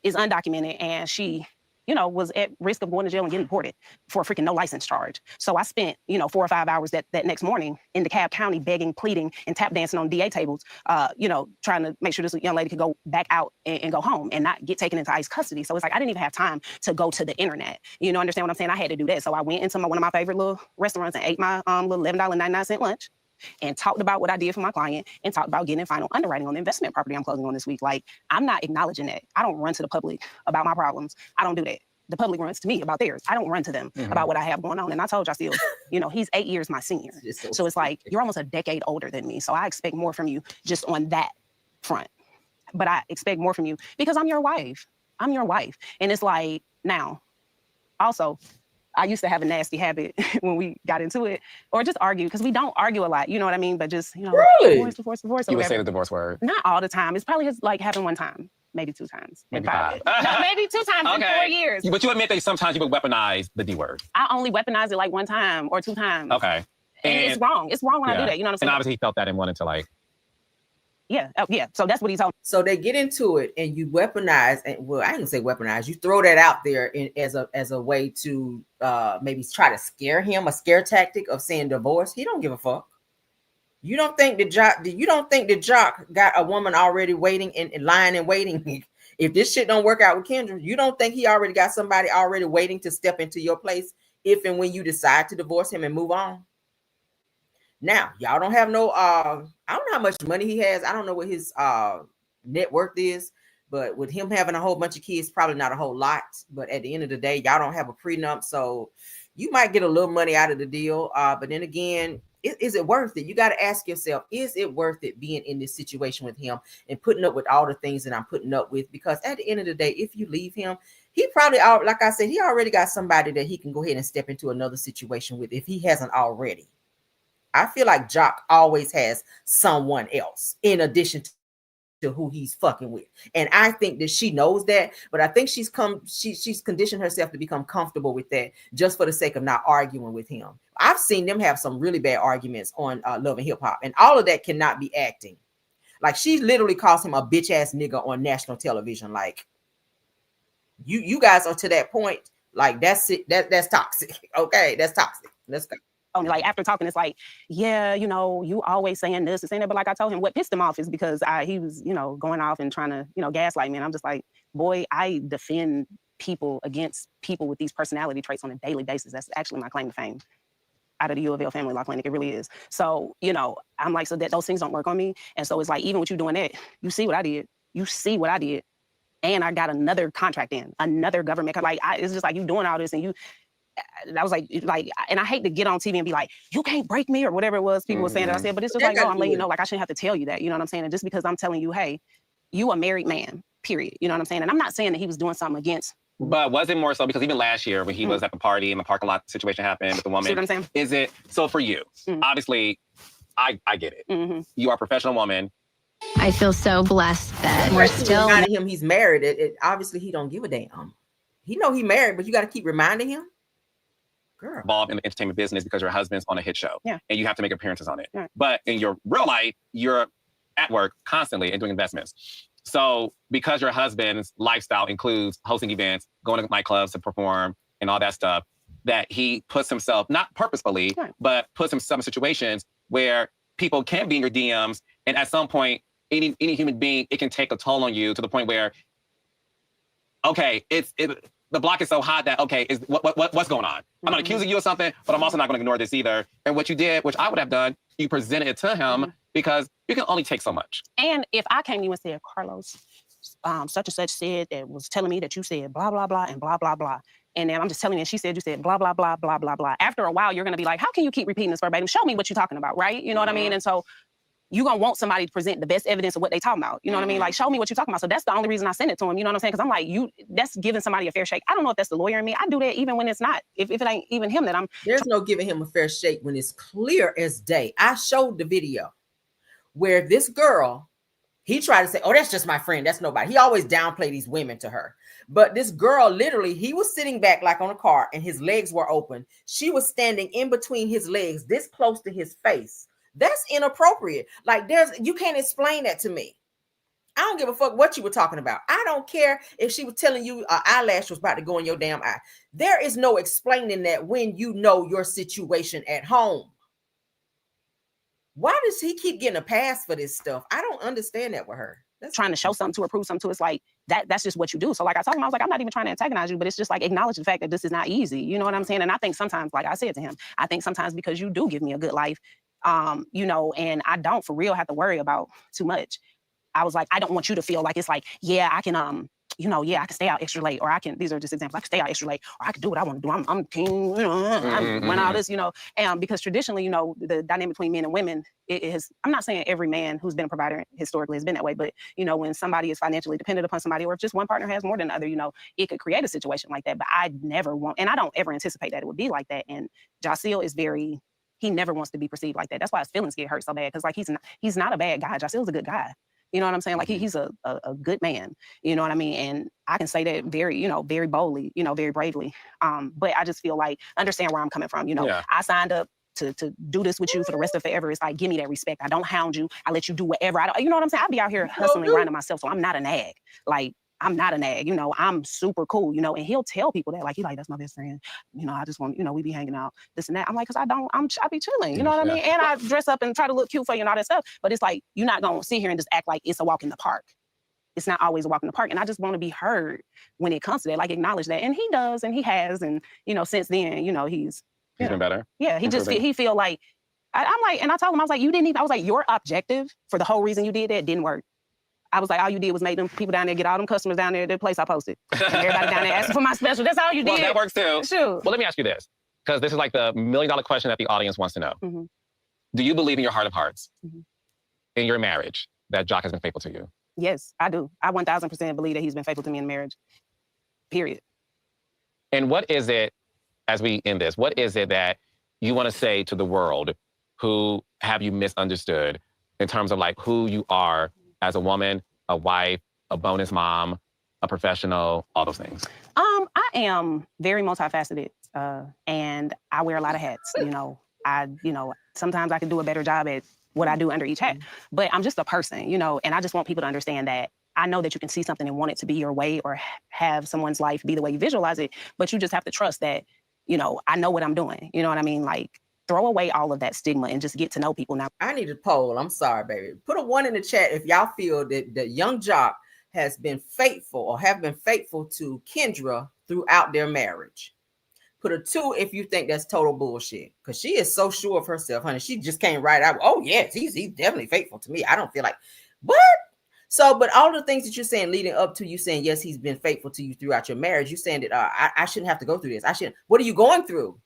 is undocumented, and she, was at risk of going to jail and getting deported for a freaking no license charge. So I spent, 4 or 5 hours that next morning in DeKalb County begging, pleading, and tap dancing on DA tables, trying to make sure this young lady could go back out and go home and not get taken into ICE custody. So it's like, I didn't even have time to go to the internet. Understand what I'm saying? I had to do that. So I went into one of my favorite little restaurants and ate my little $11.99 lunch, and talked about what I did for my client, and talked about getting final underwriting on the investment property I'm closing on this week. Like, I'm not acknowledging that. I don't run to the public about my problems. I don't do that. The public runs to me about theirs. I don't run to them about what I have going on. And I told y'all still, he's 8 years my senior. So it's like, you're almost a decade older than me. So I expect more from you just on that front. But I expect more from you because I'm your wife. I'm your wife. And it's like, now, also, I used to have a nasty habit when we got into it, or just argue, because we don't argue a lot, you know what I mean? But just, really? divorce. You would say the divorce word? Not all the time. It's probably just like happened one time, maybe 2 times. Maybe 5. No, maybe 2 times in 4 years. But you admit that sometimes you would weaponize the D word. I only weaponize it like 1 time or 2 times. Okay. And it's wrong. It's wrong when I do that, you know what I'm saying? And obviously he felt that and wanted to like... Yeah. Oh, yeah. So that's what he told me. So they get into it and you weaponize, and well, I ain't gonna say weaponize, you throw that out there as a way to maybe try to scare him, a scare tactic of saying divorce. He don't give a fuck. You don't think that Joc got a woman already waiting in line and waiting? If this shit don't work out with Kendra, you don't think he already got somebody already waiting to step into your place if and when you decide to divorce him and move on? Now, y'all don't have no, I don't know how much money he has. I don't know what his net worth is, but with him having a whole bunch of kids, probably not a whole lot. But at the end of the day, y'all don't have a prenup. So you might get a little money out of the deal. But then again, is it worth it? You got to ask yourself, is it worth it being in this situation with him and putting up with all the things that I'm putting up with? Because at the end of the day, if you leave him, he probably, like I said, he already got somebody that he can go ahead and step into another situation with if he hasn't already. I feel like Joc always has someone else in addition to who he's fucking with. And I think that she knows that, but I think she's conditioned herself to become comfortable with that just for the sake of not arguing with him. I've seen them have some really bad arguments on Love and Hip Hop, and all of that cannot be acting. Like, she literally calls him a bitch ass nigga on national television. Like, you guys are to that point. Like, that's it. That's toxic. Okay, that's toxic. Let's go. Like, after talking, it's like, yeah, you always saying this and saying that. But like I told him, what pissed him off is because he was, going off and trying to, gaslight me. And I'm just like, boy, I defend people against people with these personality traits on a daily basis. That's actually my claim to fame out of the U of L Family Law Clinic. It really is. So, I'm like, so that those things don't work on me. And so it's like, even with you doing that, you see what I did. You see what I did. And I got another contract in, another government. Like, it's just like, you doing all this and you... I was like, and I hate to get on TV and be like, you can't break me or whatever it was people were saying that I said, but it's just like, no, I'm letting you know, like, I shouldn't have to tell you that, you know what I'm saying? And just because I'm telling you, hey, you a married man, period. You know what I'm saying? And I'm not saying that he was doing something against. But was it more so because even last year when he was at the party and the parking lot situation happened with the woman, see what I'm saying? Is it, so for you, obviously, I get it. You are a professional woman. I feel so blessed that we're still... Reminding him he's married. Obviously, he don't give a damn. He know he married, but you got to keep reminding him. Girl. Involved in the entertainment business because your husband's on a hit show. Yeah. And you have to make appearances on it. Yeah. But in your real life, you're at work constantly and doing investments. So because your husband's lifestyle includes hosting events, going to nightclubs to perform and all that stuff, that he puts himself, not purposefully, but puts himself in situations where people can be in your DMs. And at some point, any human being, it can take a toll on you to the point where, okay, the block is so hot that, okay, what's going on? I'm not accusing you of something, but I'm also not going to ignore this either. And what you did, which I would have done, you presented it to him because you can only take so much. And if I came to you and said, Carlos, such and such said that was telling me that you said blah, blah, blah, and blah, blah, blah. And then I'm just telling you, and she said, you said blah, blah, blah, blah, blah, blah. After a while, you're going to be like, how can you keep repeating this verbatim? Show me what you're talking about, right? You know what I mean? And so you're going to want somebody to present the best evidence of what they talking about. You know what I mean? Like, show me what you're talking about. So that's the only reason I send it to him. You know what I'm saying? Because I'm like, that's giving somebody a fair shake. I don't know if that's the lawyer in me. I do that even when it's not. If it ain't even him that I'm... There's no giving him a fair shake when it's clear as day. I showed the video where this girl, he tried to say, oh, that's just my friend. That's nobody. He always downplay these women to her. But this girl, literally, he was sitting back like on a car and his legs were open. She was standing in between his legs, this close to his face. That's inappropriate. Like, you can't explain that to me. I don't give a fuck what you were talking about. I don't care if she was telling you an eyelash was about to go in your damn eye. There is no explaining that when you know your situation at home. Why does he keep getting a pass for this stuff? I don't understand that with her. That's trying to show something to her, prove something to us. Like, that's just what you do. So like I told him, I was like, I'm not even trying to antagonize you, but it's just like acknowledge the fact that this is not easy. You know what I'm saying? And I think sometimes, like I said to him, I think sometimes because you do give me a good life, you know, and I don't for real have to worry about too much. I was like, I don't want you to feel like it's like, yeah, I can, you know, yeah, I can stay out extra late, or I can, these are just examples, I can stay out extra late, or I can do what I want to do. I'm king, you know, I'm when all this, you know, and because traditionally, you know, the dynamic between men and women, it is, I'm not saying every man who's been a provider historically has been that way, but, you know, when somebody is financially dependent upon somebody, or if just one partner has more than the other, you know, it could create a situation like that. But I never want, and I don't ever anticipate that it would be like that. And Joc'S is very, he never wants to be perceived like that. That's why his feelings get hurt so bad. Cause like, he's not a bad guy. Joc'S is a good guy. You know what I'm saying? Like he's a good man, you know what I mean? And I can say that very, you know, very boldly, you know, very bravely. But I just feel like, understand where I'm coming from. You know, I signed up to do this with you for the rest of forever. It's like, give me that respect. I don't hound you. I let you do whatever. You know what I'm saying? I be out here hustling, grinding myself. So I'm not a nag. Like, I'm not a nag, you know, I'm super cool, you know, and he'll tell people that, like, he like, that's my best friend. You know, I just want, you know, we be hanging out, this and that. I'm like, cause I be chilling, you know what I mean? And I dress up and try to look cute for you and all that stuff. But it's like, you're not gonna sit here and just act like it's a walk in the park. It's not always a walk in the park. And I just want to be heard when it comes to that, like acknowledge that. And he does, and he has. And, you know, since then, you know, he's been better. Yeah, he feel like, I'm like, and I told him, I was like, I was like, your objective for the whole reason you did that didn't work. I was like, all you did was make them people down there, get all them customers down there at the place I posted. And everybody down there asking for my special. That's all you did. Well, that works too. Sure. Well, let me ask you this, because this is like the $1 million question that the audience wants to know. Do you believe in your heart of hearts, in your marriage, that Joc has been faithful to you? Yes, I do. I 1000% believe that he's been faithful to me in marriage. Period. And what is it, as we end this, what is it that you want to say to the world who have you misunderstood in terms of like who you are as a woman, a wife, a bonus mom, a professional, all those things? I am very multifaceted, and I wear a lot of hats. You know, sometimes I can do a better job at what I do under each hat, but I'm just a person, you know, and I just want people to understand that I know that you can see something and want it to be your way or have someone's life be the way you visualize it, but you just have to trust that, you know, I know what I'm doing. You know what I mean? Like, throw away all of that stigma and just get to know people now. I need a poll. I'm sorry, baby. Put a 1 in the chat if y'all feel that young Joc has been faithful or have been faithful to Kendra throughout their marriage. Put a 2 if you think that's total bullshit. Because she is so sure of herself, honey. She just came right out. Oh, yes, he's definitely faithful to me. I don't feel like, what? So, but all the things that you're saying leading up to you saying, yes, he's been faithful to you throughout your marriage, you're saying that I shouldn't have to go through this. I shouldn't. What are you going through?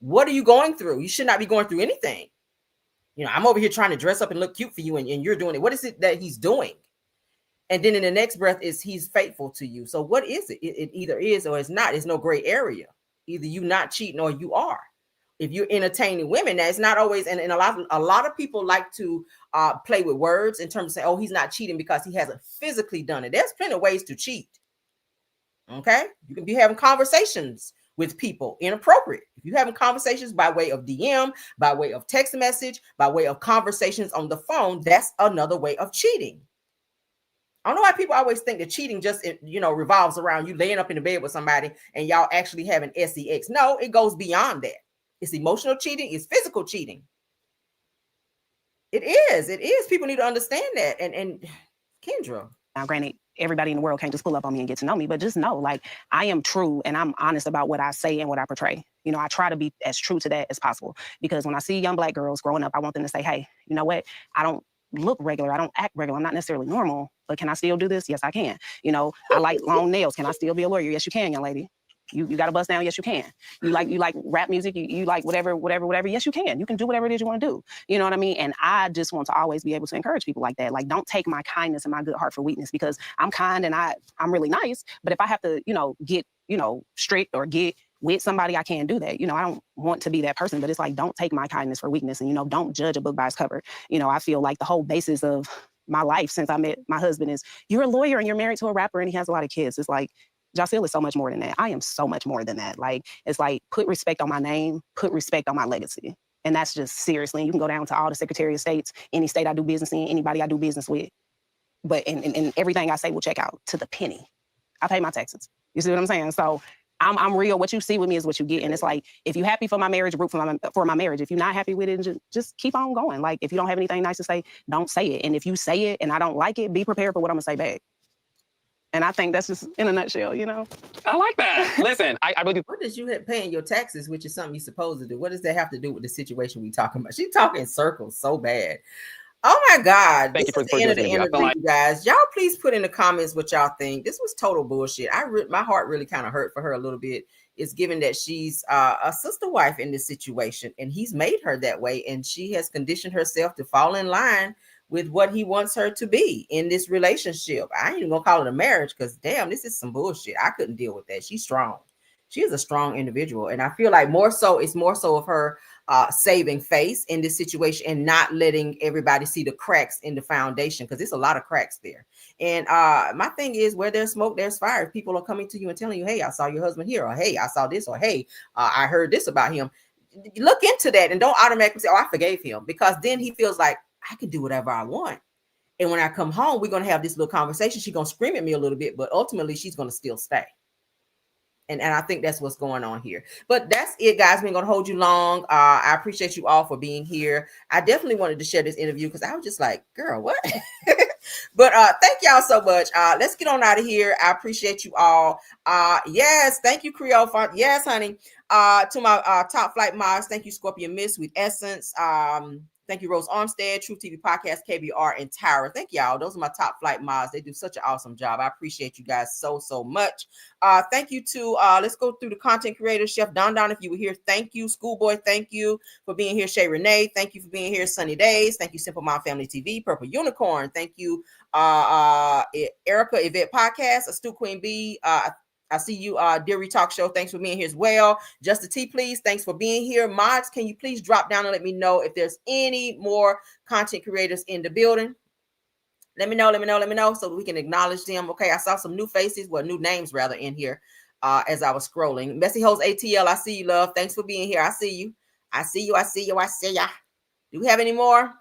What are you going through? You should not be going through anything. You know, I'm over here trying to dress up and look cute for you, and you're doing it. What is it that he's doing? And then in the next breath is he's faithful to you. So what is it? It either is or it's not. It's no gray area. Either you not cheating or you are. If you're entertaining women, now it's not always, and a lot of people like to play with words in terms of saying, oh, he's not cheating because he hasn't physically done it. There's plenty of ways to cheat. Okay? You can be having conversations with people inappropriate. If you're having conversations by way of DM, by way of text message, by way of conversations on the phone, that's another way of cheating. I don't know why people always think that cheating just, you know, revolves around you laying up in the bed with somebody and y'all actually having sex. No, it goes beyond that. It's emotional cheating. It's physical cheating. It is. People need to understand that. And Kendra. Now, granted, everybody in the world can't just pull up on me and get to know me, but just know, like, I am true and I'm honest about what I say and what I portray. You know, I try to be as true to that as possible, because when I see young Black girls growing up, I want them to say, hey, you know what? I don't look regular. I don't act regular. I'm not necessarily normal, but can I still do this? Yes, I can. You know, I like long nails. Can I still be a lawyer? Yes, you can, young lady. You got to bust down. Yes, you can. You like rap music. You like whatever. Yes, you can. You can do whatever it is you want to do. You know what I mean? And I just want to always be able to encourage people like that. Like, don't take my kindness and my good heart for weakness, because I'm kind and I'm really nice. But if I have to, get, strict or get with somebody, I can't do that. I don't want to be that person, but it's like, don't take my kindness for weakness, and, don't judge a book by its cover. I feel like the whole basis of my life since I met my husband is, you're a lawyer and you're married to a rapper and he has a lot of kids. It's like, Joc'S is so much more than that. I am so much more than that. Like, it's like, put respect on my name, put respect on my legacy. And that's just seriously, you can go down to all the Secretary of States, any state I do business in, anybody I do business with. But and everything I say will check out to the penny. I pay my taxes. You see what I'm saying? So I'm real. What you see with me is what you get. And it's like, if you're happy for my marriage, root for my marriage. If you're not happy with it, just keep on going. Like, if you don't have anything nice to say, don't say it. And if you say it and I don't like it, be prepared for what I'm gonna say back. And I think that's just in a nutshell, I like that. Listen, I really. What does you paying your taxes, which is something you're supposed to do? What does that have to do with the situation we talking about? She's talking in circles so bad. Oh my God. Thank you for the end of the interview, you guys. Y'all please put in the comments what y'all think. This was total bullshit. My heart really kind of hurt for her a little bit. It's given that she's a sister wife in this situation, and he's made her that way, and she has conditioned herself to fall in line with what he wants her to be in this relationship. I ain't even gonna call it a marriage, because damn, this is some bullshit. I couldn't deal with that. She's strong. She is a strong individual. And I feel like it's more so of her saving face in this situation and not letting everybody see the cracks in the foundation, because there's a lot of cracks there. And my thing is, where there's smoke, there's fire. If people are coming to you and telling you, hey, I saw your husband here, or hey, I saw this, or hey, I heard this about him. Look into that and don't automatically say, oh, I forgave him, because then he feels like, I can do whatever I want. And when I come home, we're going to have this little conversation. She's going to scream at me a little bit, but ultimately she's going to still stay. And I think that's what's going on here. But that's it, guys. We ain't going to hold you long. I appreciate you all for being here. I definitely wanted to share this interview because I was just like, girl, what? But thank y'all so much. Let's get on out of here. I appreciate you all. Yes, thank you, Creole Font. Yes, honey. To my top flight mods, thank you, Scorpion Miss with Essence. Thank you, Rose Armstead, Truth TV Podcast, KBR, and Tyra. Thank y'all. Those are my top flight mods. They do such an awesome job. I appreciate you guys so much. Thank you to, let's go through the content creators. Chef Don, if you were here, thank you. Schoolboy, thank you for being here. Shay Renee, thank you for being here. Sunny Days, thank you. Simple Mom Family TV, Purple Unicorn, thank you. Erica Yvette Podcast, Astute Queen B, I see you, Deary Talk Show. Thanks for being here as well. Just T, please. Thanks for being here. Mods, can you please drop down and let me know if there's any more content creators in the building? Let me know so that we can acknowledge them. Okay, I saw some new faces, new names rather, in here as I was scrolling. Messy Hoes ATL, I see you, love. Thanks for being here. I see you. Do we have any more?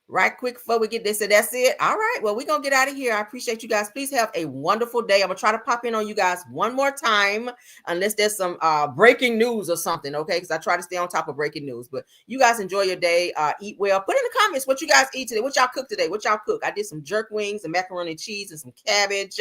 Right quick before we get this, so that's it. All right, well, we're gonna get out of here. I appreciate you guys. Please have a wonderful day. I'm gonna try to pop in on you guys one more time, unless there's some breaking news or something, okay? Because I try to stay on top of breaking news. But you guys enjoy your day. Eat well. Put in the comments what you guys eat today. What y'all cook today? What y'all cook? I did some jerk wings and macaroni and cheese and some cabbage.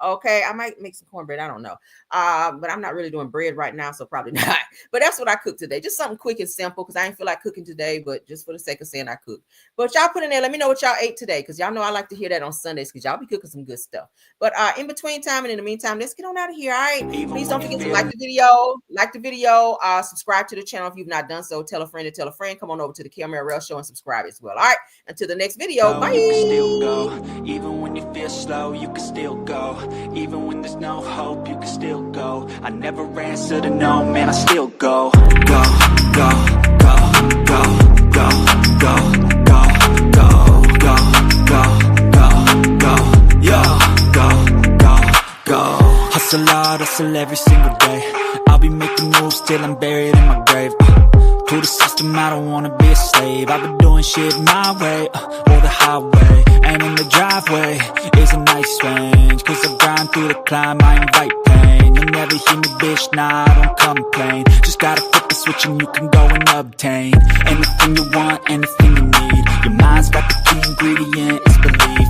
Okay, I might make some cornbread. I don't know. But I'm not really doing bread right now, so probably not. But that's what I cooked today. Just something quick and simple, because I didn't feel like cooking today, but just for the sake of saying I cooked. But y'all put in there, let me know what y'all ate today, because y'all know I like to hear that on Sundays, because y'all be cooking some good stuff. But in between time and in the meantime, let's get on out of here. All right. Please don't forget to like the video, subscribe to the channel if you've not done so. Tell a friend to tell a friend. Come on over to the Camera Rail Show and subscribe as well. All right. Until the next video. Bye. You can still go. Even when you feel slow, you can still go. Even when there's no hope, you can still go. I never answer to no, man, I still go. Go, go, go, go, go, go, go, go, go, go, go, go. Hustle hard, hustle every single day. I'll be making moves till I'm buried in my grave. To the system, I don't wanna be a slave. I've been doing shit my way, or the highway. And in the driveway is a nice range, cause I grind through the climb, I invite pain. You'll never hear me, bitch, nah, I don't complain. Just gotta flip the switch and you can go and obtain anything you want, anything you need. Your mind's got the key ingredient, it's belief.